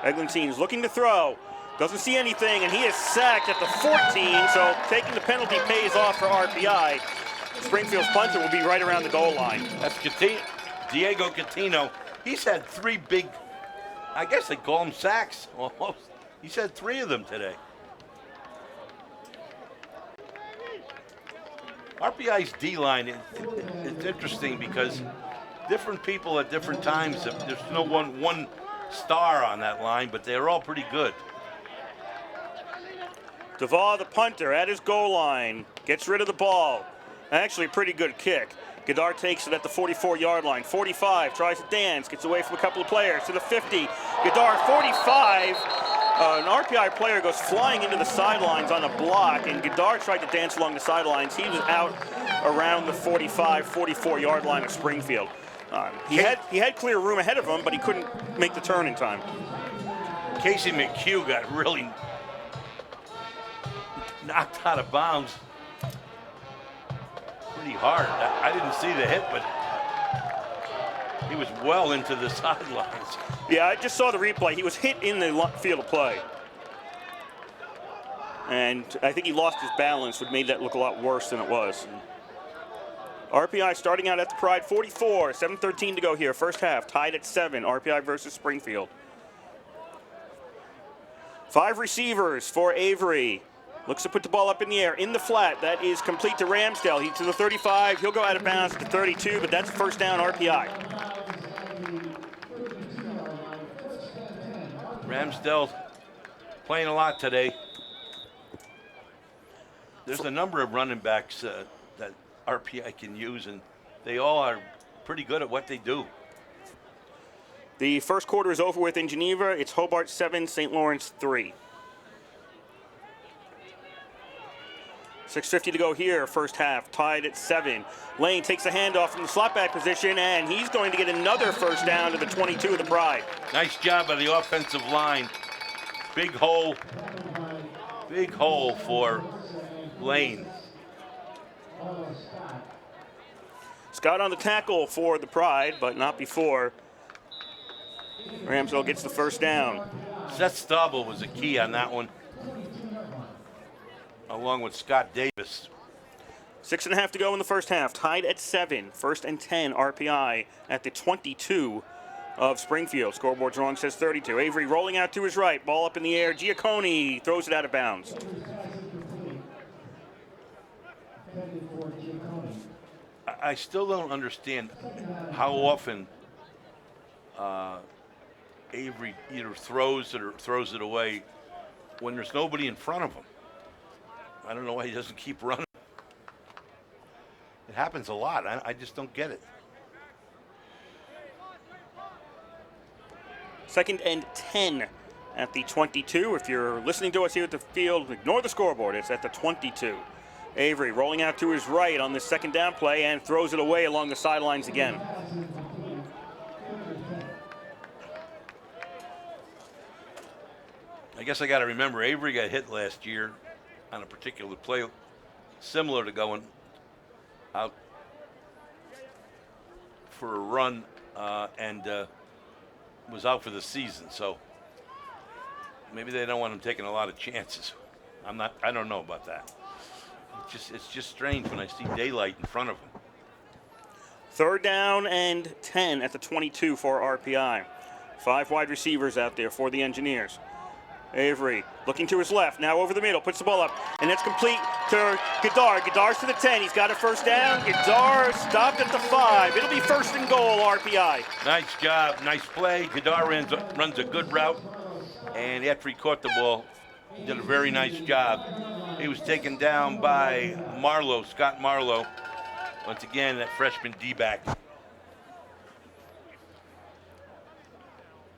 Eglantine is looking to throw. Doesn't see anything, and he is sacked at the 14, so taking the penalty pays off for RPI. Springfield's punter will be right around the goal line. That's Diego Catino. He's had 3 big, I guess they call them sacks almost. He's had 3 of them today. RPI's D-line is interesting because different people at different times, there's no one star on that line, but they're all pretty good. Duvall, the punter, at his goal line, gets rid of the ball. Actually, a pretty good kick. Godard takes it at the 44-yard line. 45, tries to dance, gets away from a couple of players to the 50. Godard, 45. An RPI player goes flying into the sidelines on a block, and Godard tried to dance along the sidelines. He was out around the 45, 44-yard line of Springfield. He had clear room ahead of him, but he couldn't make the turn in time. Casey McHugh got really knocked out of bounds pretty hard. I didn't see the hit, but he was well into the sidelines. Yeah, I just saw the replay. He was hit in the field of play. And I think he lost his balance, which made that look a lot worse than it was. RPI starting out at the Pride 44, 7:13 to go here, first half, tied at 7, RPI versus Springfield. 5 receivers for Avery. Looks to put the ball up in the air, in the flat. That is complete to Ramsdale. He's to the 35. He'll go out of bounds to 32, but that's first down RPI. Ramsdale playing a lot today. There's a number of running backs that RPI can use, and they all are pretty good at what they do. The first quarter is over with in Geneva. It's Hobart 7, St. Lawrence 3. 6:50 to go here, first half, tied at 7. Lane takes a handoff from the slot back position, and he's going to get another first down to the 22 of the Pride. Nice job by the offensive line. Big hole for Lane. Scott on the tackle for the Pride, but not before Ramsdale gets the first down. Seth Stauble was a key on that one, along with Scott Davis. 6.5 to go in the first half, tied at 7. First and 10, RPI at the 22 of Springfield. Scoreboard drawing says 32. Avery rolling out to his right, ball up in the air. Giacconi throws it out of bounds. I still don't understand how often Avery either throws it or throws it away when there's nobody in front of him. I don't know why he doesn't keep running. It happens a lot. I just don't get it. Second and 10 at the 22. If you're listening to us here at the field, ignore the scoreboard. It's at the 22. Avery rolling out to his right on this second down play and throws it away along the sidelines again. I guess I got to remember Avery got hit last year on a particular play similar to going out for a run and was out for the season. So maybe they don't want him taking a lot of chances. I don't know about that. It's just strange when I see daylight in front of him. Third down and 10 at the 22 for RPI. 5 wide receivers out there for the Engineers. Avery looking to his left, now over the middle, puts the ball up, and it's complete to Godard. Godard's to the 10, he's got a first down. Godard stopped at the 5. It'll be first and goal, RPI. Nice job, nice play. Godard runs a good route, and after he caught the ball, he did a very nice job. He was taken down by Scott Marlowe. Once again, that freshman D-back.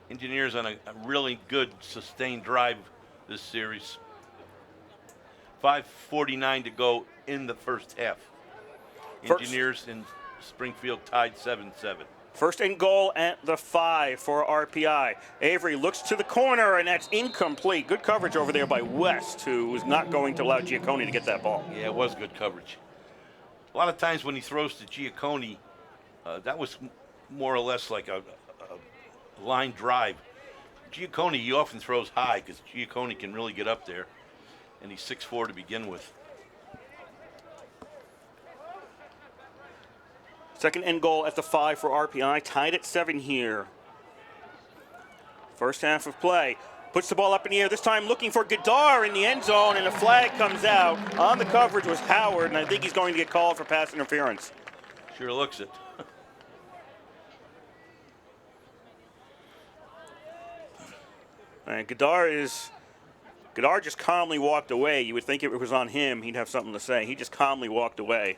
Engineers on a really good sustained drive this series. 5:49 to go in the first half. Engineers in Springfield tied 7-7. First and goal at the 5 for RPI. Avery looks to the corner, and that's incomplete. Good coverage over there by West, who was not going to allow Giacconi to get that ball. Yeah, it was good coverage. A lot of times when he throws to Giacconi, that was more or less like a line drive. Giaccone, he often throws high because Giaccone can really get up there. And he's 6'4" to begin with. Second and goal at the 5 for RPI, tied at 7 here. First half of play. Puts the ball up in the air, this time looking for Gadar in the end zone, and a flag comes out. On the coverage was Howard, and I think he's going to get called for pass interference. Sure looks it. And Gadar just calmly walked away. You would think if it was on him, he'd have something to say. He just calmly walked away.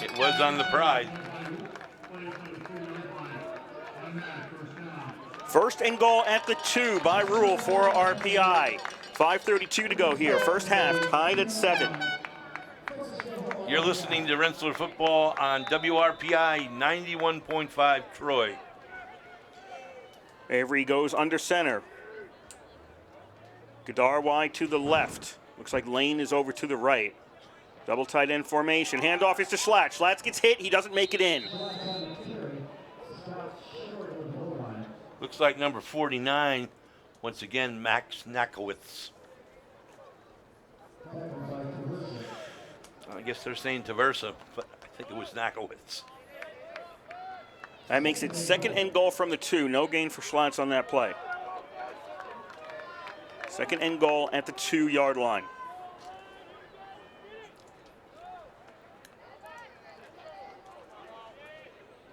It was on the Pride. First and goal at the 2 by rule for RPI. 5:32 to go here. First half tied at 7. You're listening to Rensselaer Football on WRPI 91.5 Troy. Avery goes under center. Gadar wide to the left. Looks like Lane is over to the right. Double tight end formation. Handoff is to Schlatt. Schlatt gets hit. He doesn't make it in. Looks like number 49, once again, Max Nakowitz. I guess they're saying Taversa, but I think it was Nakowitz. That makes it second and goal from the 2. No gain for Schlatt on that play. Second and goal at the 2-yard line.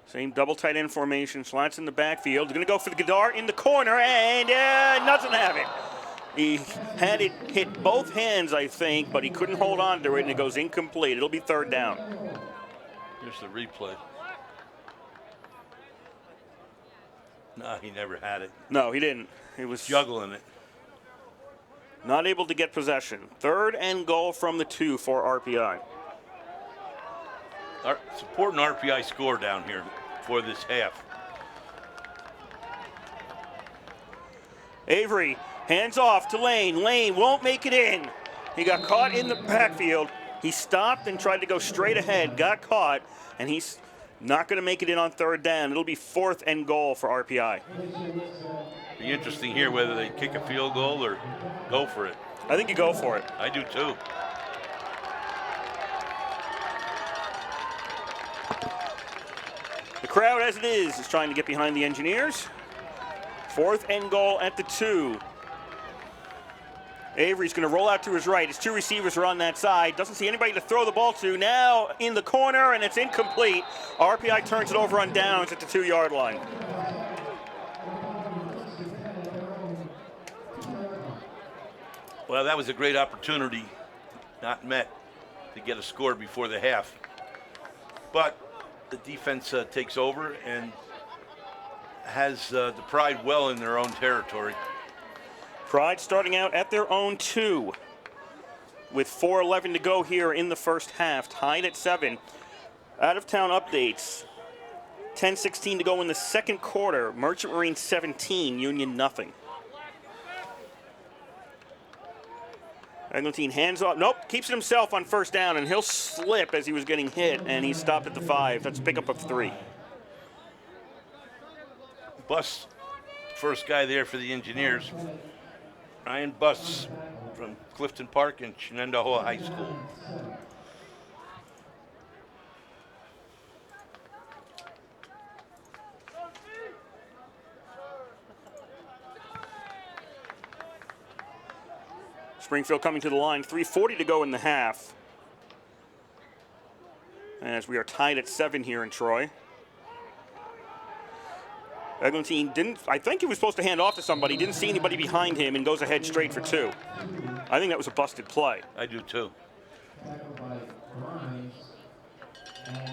Same double tight end formation. Schlatt's in the backfield. Going to go for the Gadar in the corner, and doesn't have it. He had it hit both hands, I think, but he couldn't hold on to it, and it goes incomplete. It'll be third down. Here's the replay. No, he never had it. No, he didn't. He was Juggling it. not able to get possession. Third and goal from the 2 for RPI. It's important RPI score down here for this half. Avery hands off to Lane. Lane won't make it in. He got caught in the backfield. He stopped and tried to go straight ahead, got caught, and he's not going to make it in on third down. It'll be fourth and goal for RPI. Be interesting here whether they kick a field goal or go for it. I think you go for it. I do too. The crowd, as it is trying to get behind the Engineers. Fourth and goal at the 2. Avery's going to roll out to his right. His 2 receivers are on that side. Doesn't see anybody to throw the ball to. Now in the corner, and it's incomplete. RPI turns it over on downs at the 2-yard line. Well, that was a great opportunity, not met, to get a score before the half. But the defense takes over and has the Pride well in their own territory. Pride starting out at their own 2 with 4:11 to go here in the first half, tied at 7. Out of town updates. 10:16 to go in the second quarter. Merchant Marine 17, Union nothing. Eglantine hands off. Nope, keeps it himself on first down, and he'll slip as he was getting hit, and he stopped at the 5. That's a pickup of 3. Buss, first guy there for the Engineers. Ryan Buss from Clifton Park and Shenandoah High School. Springfield coming to the line, 3:40 to go in the half. As we are tied at 7 here in Troy. Eglantine didn't, I think he was supposed to hand off to somebody, didn't see anybody behind him and goes ahead straight for 2. I think that was a busted play. I do too.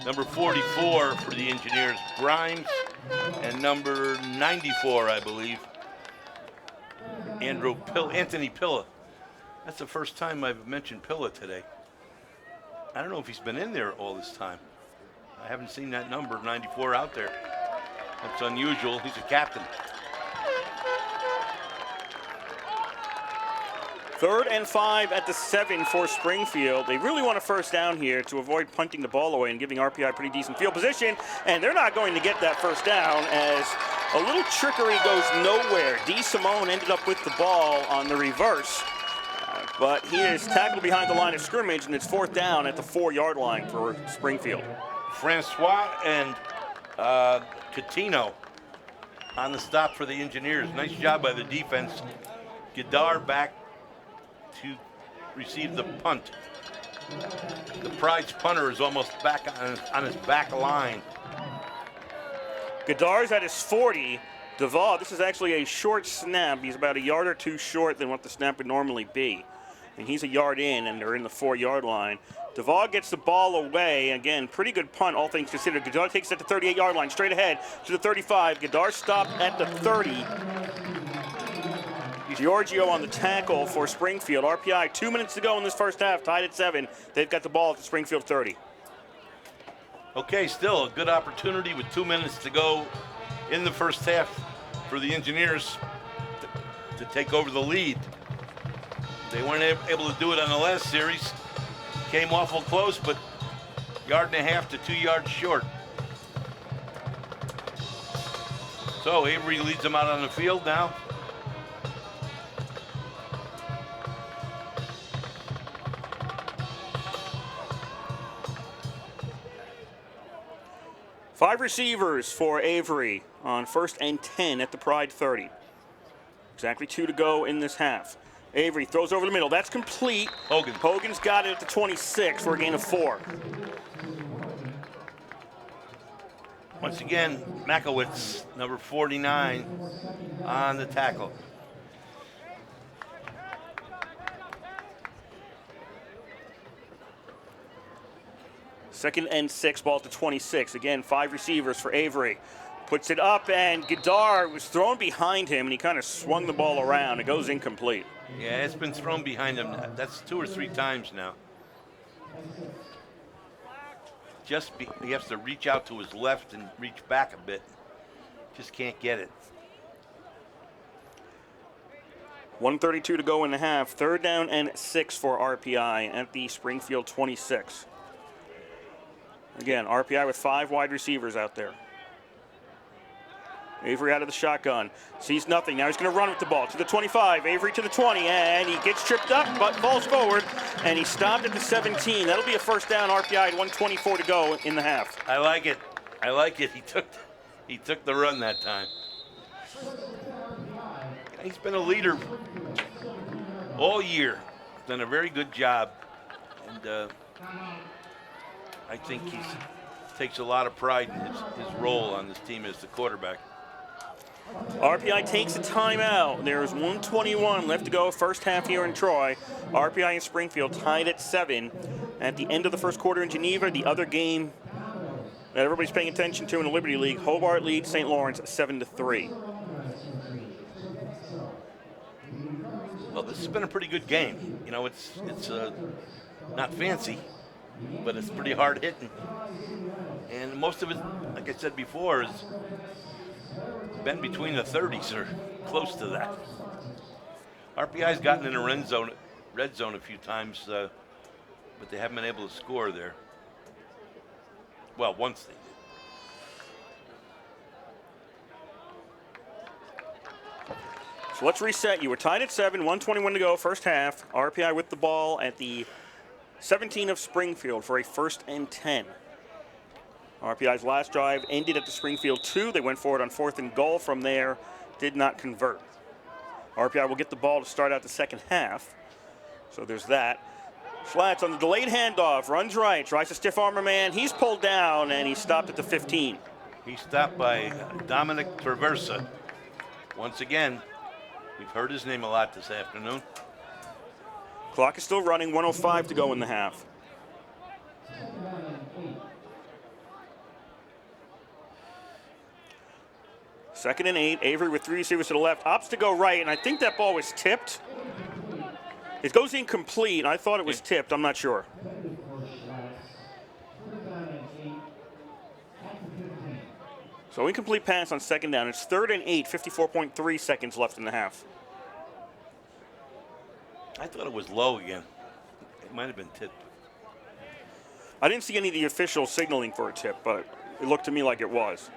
Number 44 for the Engineers, Grimes, and number 94, I believe, Anthony Pilla. That's the first time I've mentioned Pilla today. I don't know if he's been in there all this time. I haven't seen that number, 94, out there. That's unusual. He's a captain. 3rd and 5 at the 7 for Springfield. They really want a first down here to avoid punting the ball away and giving RPI pretty decent field position, and they're not going to get that first down as a little trickery goes nowhere. D. Simone ended up with the ball on the reverse, but he is tackled behind the line of scrimmage, and it's 4th down at the 4-yard line for Springfield. Francois and Catino on the stop for the Engineers. Nice job by the defense. Gadar back to receive the punt. The Pride's punter is almost back on his back line. Gadar's at his 40. Duvall, this is actually a short snap. He's about a yard or two short than what the snap would normally be. And he's a yard in, and they're in the 4-yard line. Duvall gets the ball away. Again, pretty good punt, all things considered. Gadar takes it at the 38-yard line, straight ahead to the 35. Gadar stopped at the 30. Giorgio on the tackle for Springfield. RPI, 2 minutes to go in this first half, tied at 7. They've got the ball at the Springfield 30. Okay, still a good opportunity with 2 minutes to go in the first half for the Engineers to take over the lead. They weren't able to do it on the last series. Came awful close, but 1.5 yards to 2 yards short. So Avery leads them out on the field now. Five receivers for Avery on 1st and 10 at the Pride 30. Exactly 2 to go in this half. Avery throws over the middle. That's complete. Hogan's got it at the 26 for a gain of 4. Once again, Makowitz, number 49, on the tackle. Second and 6, ball to 26. Again, 5 receivers for Avery. Puts it up, and Gadar was thrown behind him, and he kind of swung the ball around. It goes incomplete. Yeah, it's been thrown behind him. That's 2 or 3 times now. He has to reach out to his left and reach back a bit. Just can't get it. 1:32 to go in the half. 3rd down and 6 for RPI at the Springfield 26. Again, RPI with 5 wide receivers out there. Avery out of the shotgun. Sees nothing. Now he's going to run with the ball to the 25. Avery to the 20, and he gets tripped up, but falls forward, and he stopped at the 17. That'll be a first down. RPI at 1:24 to go in the half. I like it. I like it. He took the run that time. He's been a leader all year. Done a very good job, and I think he takes a lot of pride in his role on this team as the quarterback. RPI takes a timeout. There's 1:21 left to go, first half here in Troy. RPI and Springfield tied at 7 at the end of the first quarter in Geneva. The other game that everybody's paying attention to in the Liberty League, Hobart leads St. Lawrence 7-3. Well, this has been a pretty good game. You know, it's not fancy, but it's pretty hard hitting. And most of it, like I said before, has been between the 30s or close to that. RPI's gotten in the red zone a few times, but they haven't been able to score there. Well, once they did. So let's reset. You were tied at 7, 1:21 to go, first half. RPI with the ball at the 17 of Springfield for a 1st and 10. RPI's last drive ended at the Springfield 2. They went forward on 4th and goal. From there, did not convert. RPI will get the ball to start out the second half. So there's that. Schlatt on the delayed handoff, runs right, tries to stiff arm a man. He's pulled down, and he's stopped at the 15. He's stopped by Dominic Traversa. Once again, we've heard his name a lot this afternoon. Clock is still running, 1:05 to go in the half. Second and 8, Avery with 3 receivers to the left, opts to go right, and I think that ball was tipped. It goes incomplete. I thought it was tipped. I'm not sure. So incomplete pass on 2nd down. It's 3rd and 8, 54.3 seconds left in the half. I thought it was low again. It might have been tipped. I didn't see any of the officials signaling for a tip, but it looked to me like it was.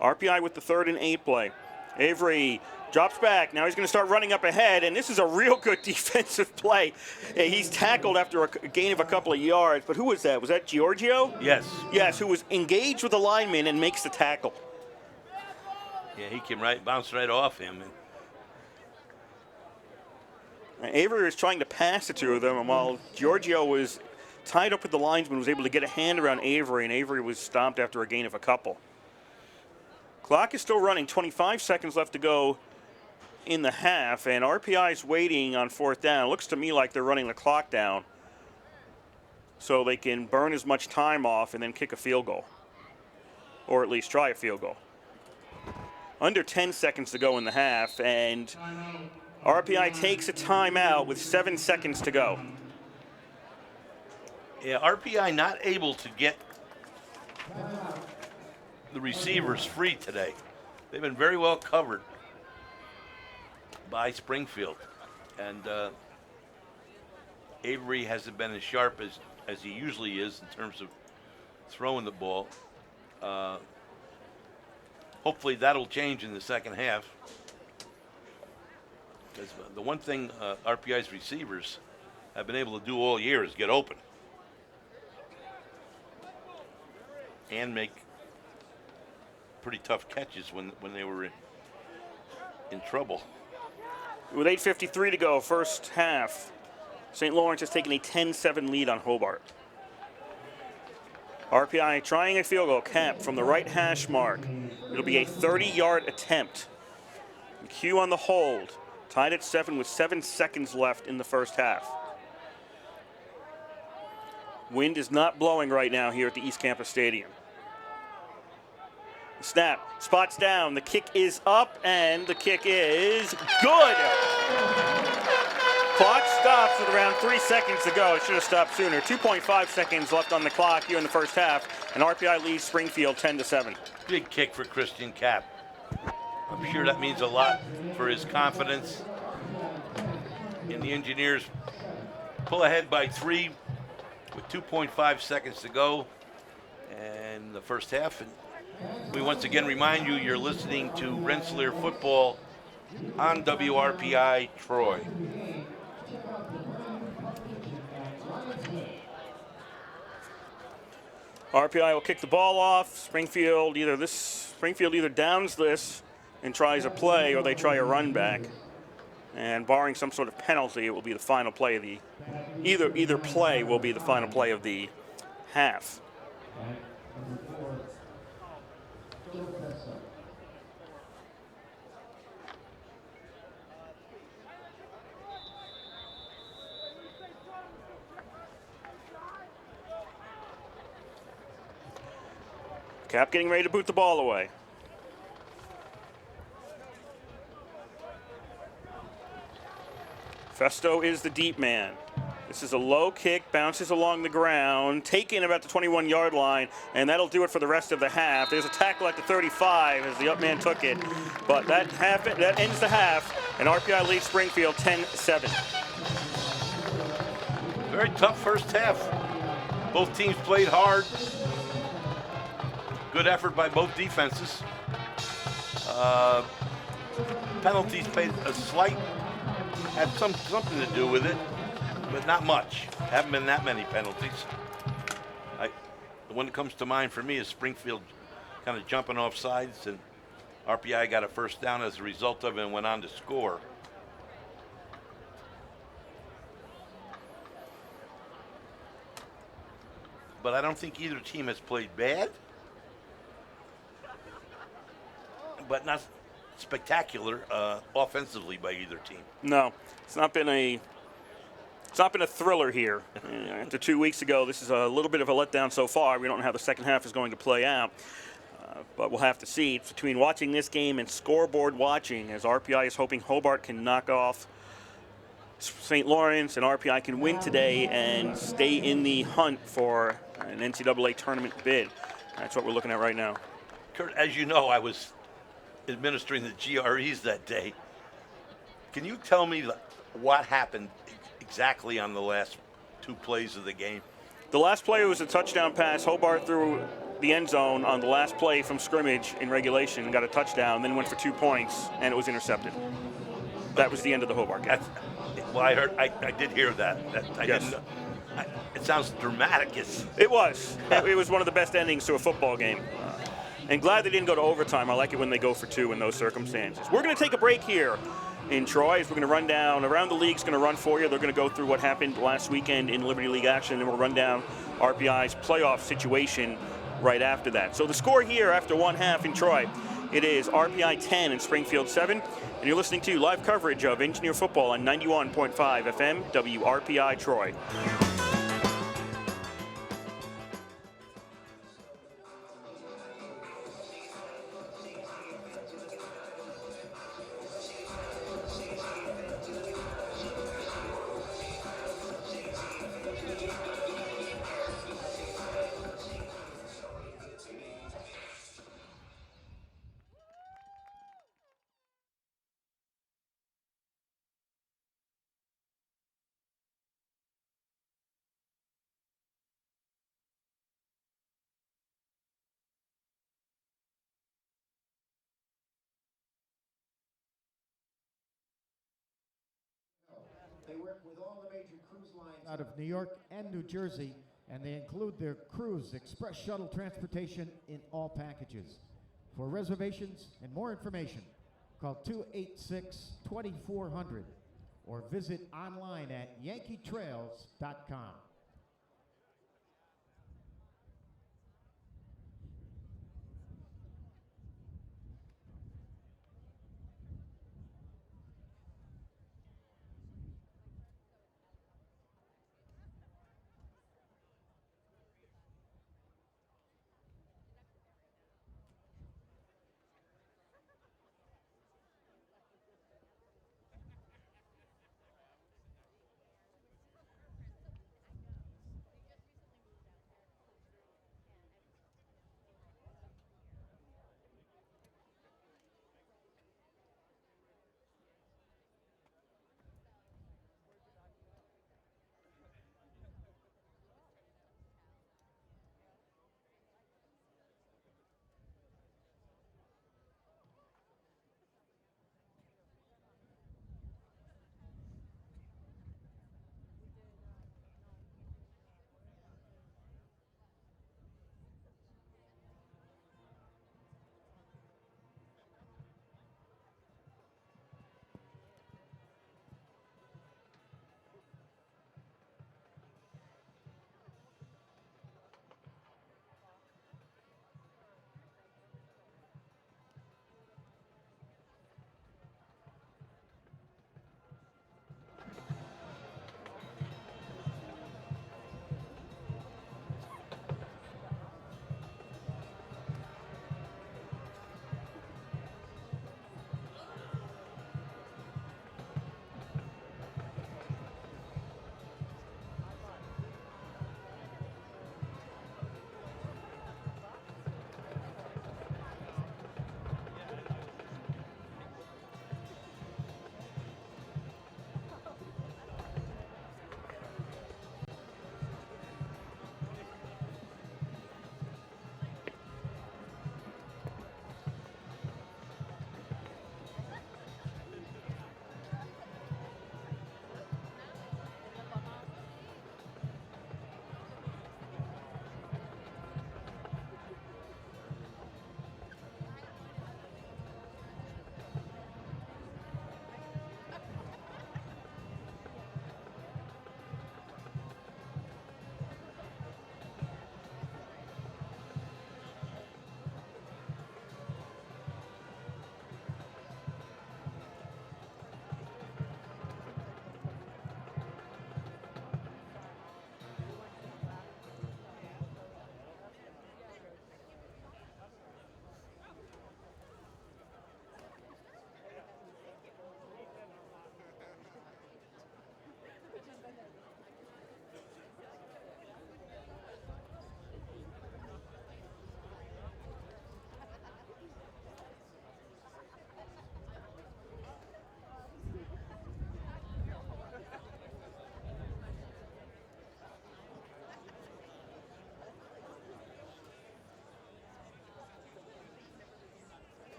RPI with the 3rd and 8 play. Avery drops back. Now he's going to start running up ahead, and this is a real good defensive play. He's tackled after a gain of a couple of yards, but who was that? Was that Giorgio? Yes. Yes, who was engaged with the lineman and makes the tackle. Yeah, he came bounced right off him. Avery was trying to pass it to them, and while Giorgio was tied up with the linesman, was able to get a hand around Avery, and Avery was stomped after a gain of a couple. Clock is still running, 25 seconds left to go in the half, and RPI is waiting on 4th down. It looks to me like they're running the clock down so they can burn as much time off and then kick a field goal, or at least try a field goal. Under 10 seconds to go in the half, and RPI takes a timeout with 7 seconds to go. Yeah, RPI not able to get the receivers free today. They've been very well covered by Springfield. And Avery hasn't been as sharp as he usually is in terms of throwing the ball. Hopefully that'll change in the second half. Because the one thing RPI's receivers have been able to do all year is get open and make pretty tough catches when they were in trouble. With 8:53 to go, first half, St. Lawrence has taken a 10-7 lead on Hobart. RPI trying a field goal, cap from the right hash mark. It'll be a 30-yard attempt. McHugh on the hold, tied at 7 with 7 seconds left in the first half. Wind is not blowing right now here at the East Campus Stadium. Snap, spots down, the kick is up, and the kick is good. Clock stops with around 3 seconds to go. It should have stopped sooner. 2.5 seconds left on the clock here in the first half, and RPI leads Springfield 10-7. Big kick for Christian Cap. I'm sure that means a lot for his confidence. And the Engineers pull ahead by 3 with 2.5 seconds to go in the first half. And we once again remind you, you're listening to Rensselaer Football on WRPI Troy. RPI will kick the ball off. Springfield either downs this and tries a play, or they try a run back. And barring some sort of penalty, it will be the final play of the either play will be the final play of the half. Cap getting ready to boot the ball away. Festo is the deep man. This is a low kick, bounces along the ground, taken about the 21-yard line, and that'll do it for the rest of the half. There's a tackle at the 35 as the up man took it, but that ends the half, and RPI leads Springfield 10-7. Very tough first half. Both teams played hard. Good effort by both defenses. Penalties played a slight, had something to do with it, but not much. Haven't been that many penalties. The one that comes to mind for me is Springfield kind of jumping off sides, and RPI got a first down as a result of it and went on to score. But I don't think either team has played bad, but not spectacular offensively by either team. No, it's not been a thriller here. After 2 weeks ago, this is a little bit of a letdown so far. We don't know how the second half is going to play out, but we'll have to see. It's between watching this game and scoreboard watching, as RPI is hoping Hobart can knock off St. Lawrence and RPI can win today and stay in the hunt for an NCAA tournament bid. That's what we're looking at right now. Kurt, as you know, I was administering the GREs that day. Can you tell me what happened exactly on the last 2 plays of the game? The last play was a touchdown pass. Hobart threw the end zone on the last play from scrimmage in regulation, got a touchdown, then went for 2 points, and it was intercepted. That was the end of the Hobart game. Well, I did hear that. I Yes. didn't know. It sounds dramatic. It was. It was one of the best endings to a football game. And glad they didn't go to overtime. I like it when they go for 2 in those circumstances. We're going to take a break here in Troy. We're going to run down, around the league's going to run for you. They're going to go through what happened last weekend in Liberty League action, and we'll run down RPI's playoff situation right after that. So the score here after 1/2 in Troy, it is RPI 10 and Springfield 7. And you're listening to live coverage of Engineer football on 91.5 FM, WRPI Troy. They work with all the major cruise lines out of New York and New Jersey, and they include their cruise express shuttle transportation in all packages. For reservations and more information, call 286-2400 or visit online at yankeetrails.com.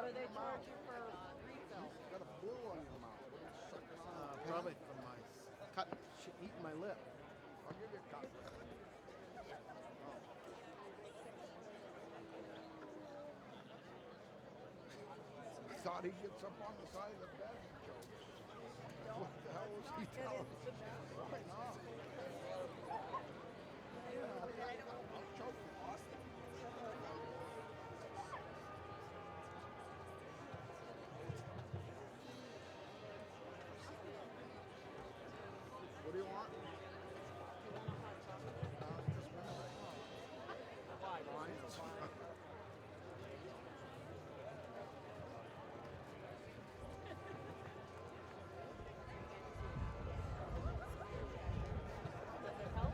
or they charge you for refill? Got a blue on your mouth. What are you sucking on? Probably from my eating my lip. I'll give you a cut. He thought he gets up on the side of the bed and chokes. What the hell was he telling? Why not? I'll choke him. What do you want? Just whenever you want. Fine. Does it help?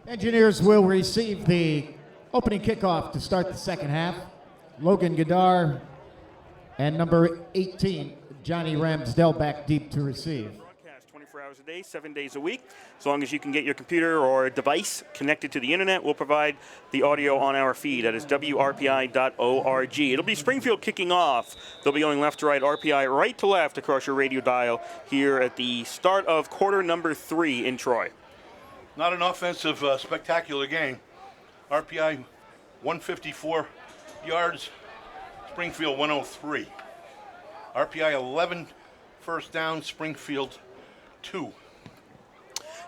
Engineers will receive the opening kickoff to start the second half. Logan Gadar and number 18, Johnny Ramsdell, back deep to receive. 24 hours a day, 7 days a week. As long as you can get your computer or device connected to the internet, we'll provide the audio on our feed. That is WRPI.org. It'll be Springfield kicking off. They'll be going left to right, RPI right to left across your radio dial here at the start of quarter number 3 in Troy. Not an offensive, spectacular game. RPI 154 yards, Springfield 103. RPI 11 first down, Springfield 2.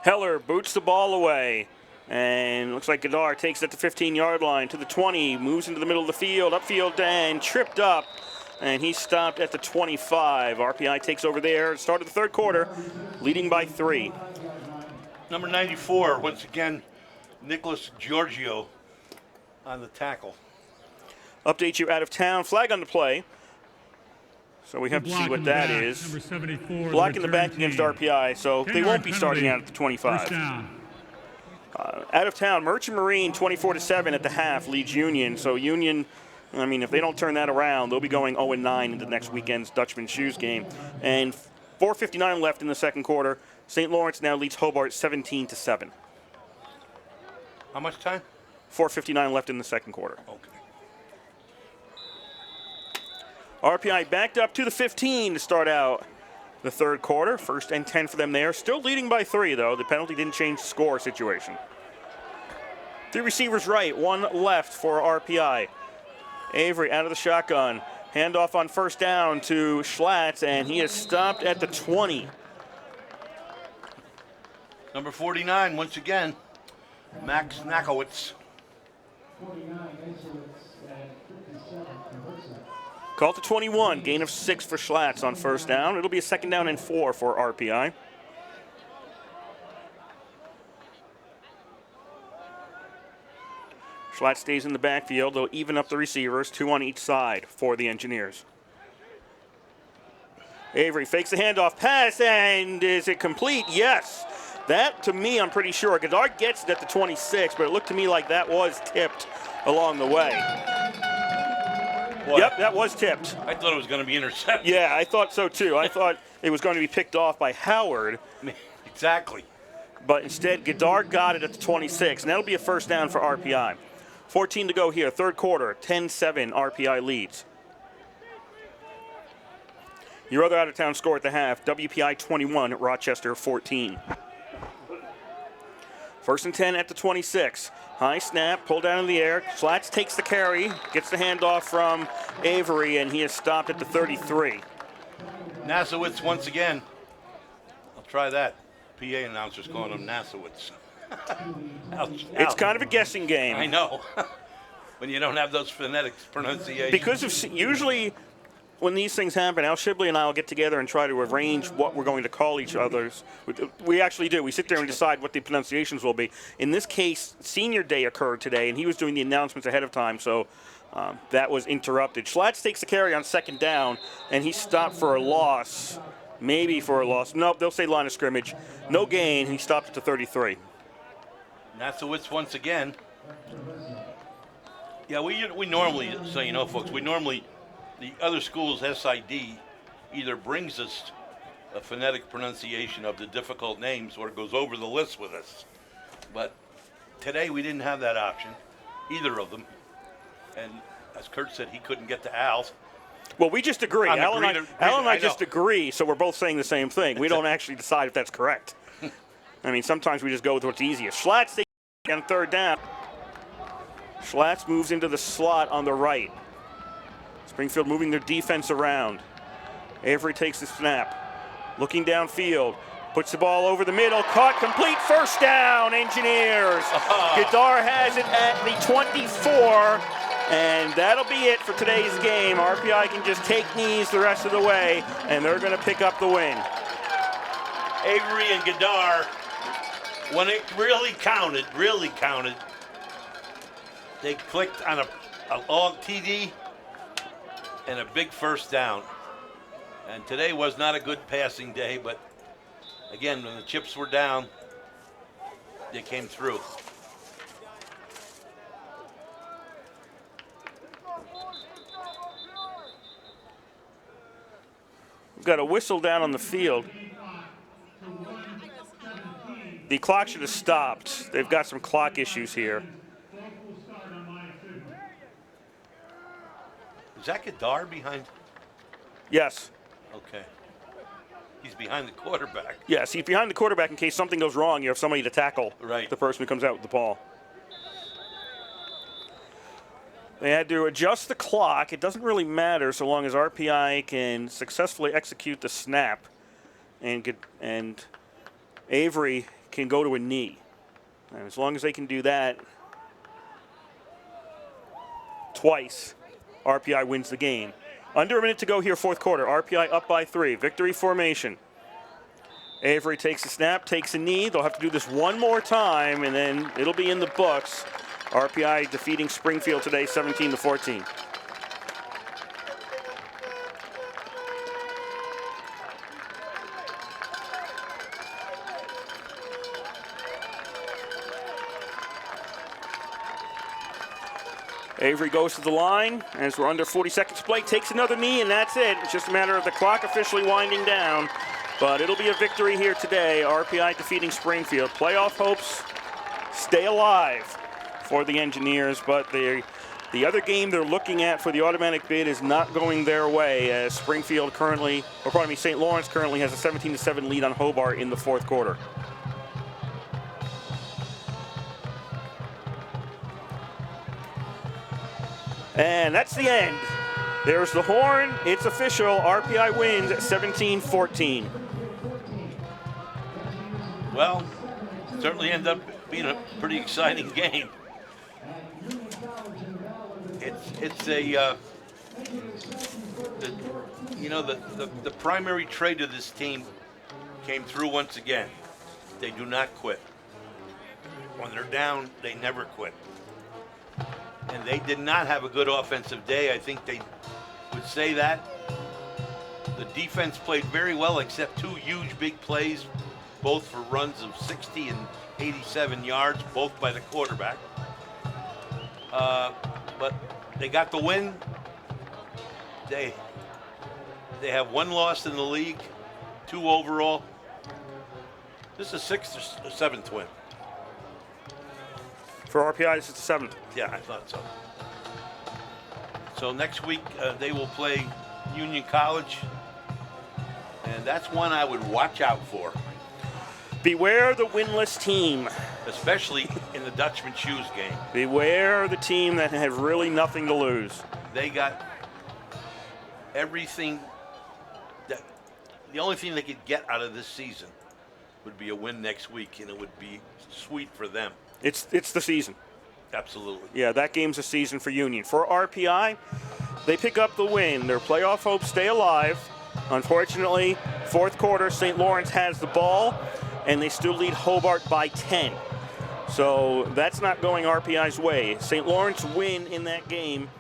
Heller boots the ball away. And looks like Gadar takes it to the 15-yard line, to the 20, moves into the middle of the field, upfield, and tripped up. And he stopped at the 25. RPI takes over there. Start of the third quarter, leading by 3. Number 94, once again, Nicholas Giorgio on the tackle. Update you out of town. Flag on the play. So we have to see what that is. Number 74. Block in the back against RPI, so they won't be starting out at the 25. First down. Out of town, Merchant Marine 24-7 at the half leads Union. So Union, I mean, if they don't turn that around, they'll be going 0-9 into next weekend's Dutchman Shoes game. And 4:59 left in the second quarter. St. Lawrence now leads Hobart 17-7. How much time? 4:59 left in the second quarter. Okay. RPI backed up to the 15 to start out the third quarter. First and 10 for them there. Still leading by 3, though. The penalty didn't change the score situation. 3 receivers right, 1 left for RPI. Avery out of the shotgun. Handoff on first down to Schlatt, and he is stopped at the 20. Number 49, once again, Max Nakowitz. Call to 21, gain of 6 for Schlatt on first down. It'll be a second down and 4 for RPI. Schlatt stays in the backfield. They'll even up the receivers, 2 on each side for the Engineers. Avery fakes the handoff pass, and is it complete? Yes. That, to me, I'm pretty sure. Gadar gets it at the 26, but it looked to me like that was tipped along the way. What? Yep, that was tipped. I thought it was going to be intercepted. Yeah, I thought so, too. I thought it was going to be picked off by Howard. Exactly. But instead, Gadar got it at the 26, and that'll be a first down for RPI. 14 to go here, third quarter, 10-7, RPI leads. Your other out-of-town score at the half, WPI 21, Rochester 14. First and 10 at the 26. High snap, pulled down in the air. Schlatt takes the carry, gets the handoff from Avery, and he is stopped at the 33. Nasowitz once again. I'll try that. PA announcer's calling him Nasowitz. Ouch, It's ouch. kind of a guessing game. I know. When you don't have those phonetic pronunciations. Because of usually when these things happen, Al Shibley and I will get together and try to arrange what we're going to call each other's. We actually do. We sit there and decide what the pronunciations will be. In this case, Senior Day occurred today, and he was doing the announcements ahead of time, so that was interrupted. Schlatt takes the carry on second down, and he stopped for a loss. Maybe for a loss. Nope, they'll say line of scrimmage. No gain. He stopped at the 33. Nasowitz once again. Yeah, we normally, so you know, folks, the other school's SID either brings us a phonetic pronunciation of the difficult names or goes over the list with us. But today we didn't have that option, either of them. And as Kurt said, he couldn't get to Al's. Well, we just agree. Al and I I just know. agree, so we're both saying the same thing. We don't actually decide if that's correct. I mean, sometimes we just go with what's easiest. Schlatt on third down. Schlatt moves into the slot on the right. Springfield moving their defense around. Avery takes the snap. Looking downfield. Puts the ball over the middle. Caught, complete, first down, Engineers. Gadar has it at the 24. And that'll be it for today's game. RPI can just take knees the rest of the way, and they're going to pick up the win. Avery and Gadar, when it really counted, they clicked on a long TD and a big first down. And today was not a good passing day, but again, when the chips were down, they came through. got a whistle down on the field. The clock should have stopped. They've got some clock issues here. Is that Kadar behind? Yes. Okay. He's behind the quarterback. Yes, he's behind the quarterback in case something goes wrong. You have somebody to tackle Right. the person who comes out with the ball. They had to adjust the clock. It doesn't really matter so long as RPI can successfully execute the snap and Avery can go to a knee. And as long as they can do that twice, RPI wins the game. Under a minute to go here, fourth quarter. RPI up by 3. Victory formation. Avery takes a snap, takes a knee. They'll have to do this one more time, and then it'll be in the books. RPI defeating Springfield today, 17-14. Avery goes to the line as we're under 40 seconds to play, takes another knee, and that's it. It's just a matter of the clock officially winding down, but it'll be a victory here today. RPI defeating Springfield. Playoff hopes stay alive for the Engineers, but the other game they're looking at for the automatic bid is not going their way, as Springfield currently, or pardon me, St. Lawrence currently has a 17-7 lead on Hobart in the fourth quarter. And that's the end. There's the horn. It's official. RPI wins 17-14. Well, certainly ended up being a pretty exciting game. It's a the primary trait of this team came through once again. They do not quit. When they're down, they never quit. And they did not have a good offensive day. I think they would say that. The defense played very well, except 2 huge big plays, both for runs of 60 and 87 yards, both by the quarterback. But they got the win. They have 1 loss in the league, 2 overall. This is 6th or 7th win. For RPI, this is the 7th. Yeah, I thought so. So next week they will play Union College, and that's one I would watch out for. Beware the winless team. Especially in the Dutchman Shoes game. Beware the team that has really nothing to lose. They got everything. The only thing they could get out of this season would be a win next week, and it would be sweet for them. It's the season. Absolutely. Yeah, that game's a season for Union. For RPI, they pick up the win. Their playoff hopes stay alive. Unfortunately, fourth quarter, St. Lawrence has the ball, and they still lead Hobart by 10. So that's not going RPI's way. St. Lawrence win in that game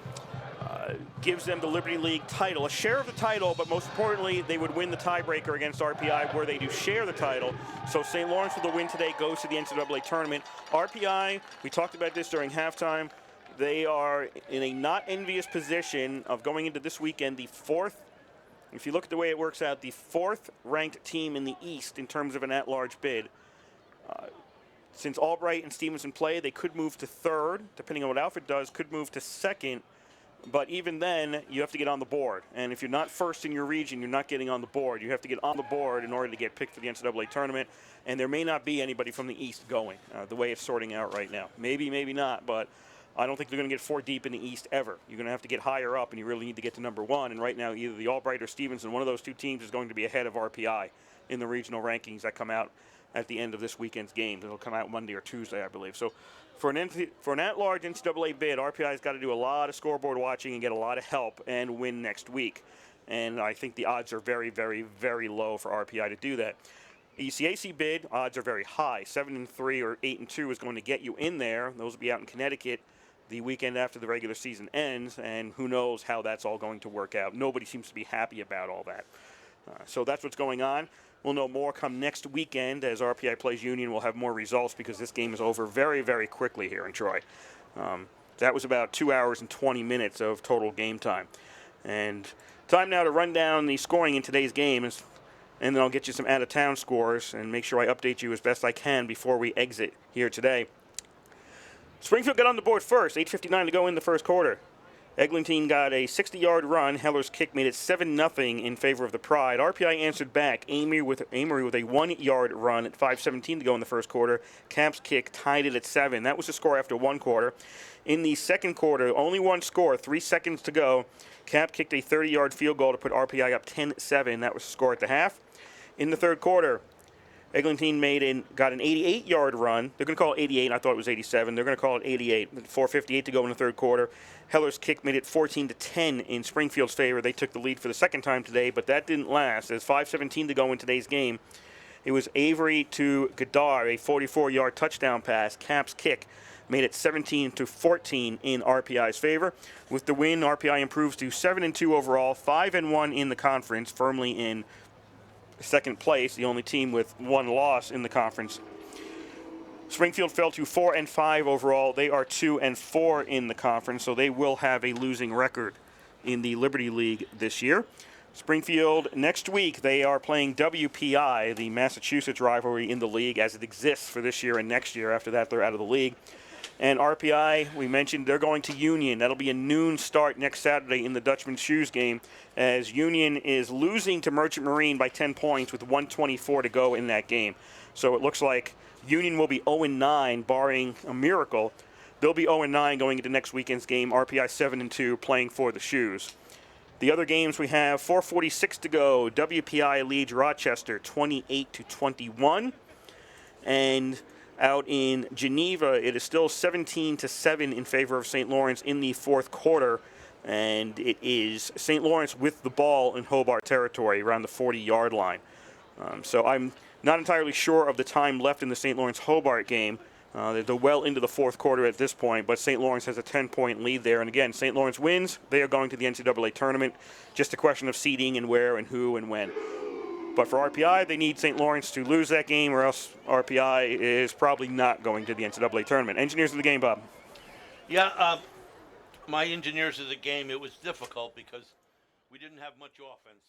gives them the Liberty League title, a share of the title, but most importantly, they would win the tiebreaker against RPI where they do share the title. So St. Lawrence with the win today goes to the NCAA tournament. RPI, we talked about this during halftime, they are in a not envious position of going into this weekend, the 4th, if you look at the way it works out, the 4th ranked team in the East in terms of an at-large bid. Since Albright and Stevenson play, they could move to 3rd, depending on what Alfred does, could move to 2nd. But even then, you have to get on the board. And if you're not first in your region, you're not getting on the board. You have to get on the board in order to get picked for the NCAA tournament. And there may not be anybody from the East going, the way it's sorting out right now. Maybe, maybe not, but I don't think they're going to get 4 deep in the East ever. You're going to have to get higher up, and you really need to get to number 1. And right now, either the Albright or Stevenson, one of those 2 teams is going to be ahead of RPI in the regional rankings that come out at the end of this weekend's games. It'll come out Monday or Tuesday, I believe. So for an at-large NCAA bid, RPI's got to do a lot of scoreboard watching and get a lot of help and win next week. And I think the odds are very, very, very low for RPI to do that. ECAC bid, odds are very high. 7-3 or 8-2 is going to get you in there. Those will be out in Connecticut the weekend after the regular season ends, and who knows how that's all going to work out. Nobody seems to be happy about all that. So that's what's going on. We'll know more come next weekend as RPI plays Union. We'll have more results because this game is over very, very quickly here in Troy. That was about 2 hours and 20 minutes of total game time. And time now to run down the scoring in today's games, and then I'll get you some out-of-town scores and make sure I update you as best I can before we exit here today. Springfield got on the board first, 8:59 to go in the first quarter. Eglantine got a 60-yard run. Heller's kick made it 7-0 in favor of the Pride. RPI answered back. Amory with a 1-yard run at 5:17 to go in the first quarter. Cap's kick tied it at 7. That was the score after one quarter. In the second quarter, only one score, 3 seconds to go. Cap kicked a 30-yard field goal to put RPI up 10-7. That was the score at the half. In the third quarter, Eglantine got an 88-yard run. They're going to call it 88. I thought it was 87. They're going to call it 88. 4:58 to go in the third quarter. Heller's kick made it 14-10 in Springfield's favor. They took the lead for the second time today, but that didn't last. There's 5:17 to go in today's game. It was Avery to Godard, a 44-yard touchdown pass. Cap's kick made it 17-14 in RPI's favor. With the win, RPI improves to 7-2 overall, 5-1 in the conference, firmly in second place, the only team with one loss in the conference. Springfield fell to 4-5 overall. They are 2-4 in the conference, so they will have a losing record in the Liberty League this year. Springfield, next week, they are playing WPI, the Massachusetts rivalry in the league as it exists for this year and next year. After that, they're out of the league. And RPI, we mentioned, they're going to Union. That'll be a noon start next Saturday in the Dutchman's Shoes game, as Union is losing to Merchant Marine by 10 points with 1:24 to go in that game. So it looks like Union will be 0-9, barring a miracle. They'll be 0-9 going into next weekend's game. RPI 7-2, playing for the Shoes. The other games we have, 4:46 to go. WPI leads Rochester 28-21. And out in Geneva, it is still 17-7 in favor of St. Lawrence in the fourth quarter. And it is St. Lawrence with the ball in Hobart territory around the 40-yard line. So I'm not entirely sure of the time left in the St. Lawrence-Hobart game. They're well into the fourth quarter at this point, but St. Lawrence has a 10-point lead there. And again, St. Lawrence wins. They are going to the NCAA tournament. Just a question of seeding and where and who and when. But for RPI, they need St. Lawrence to lose that game, or else RPI is probably not going to the NCAA tournament. Engineers of the game, Bob. Yeah, my Engineers of the game, it was difficult because we didn't have much offense.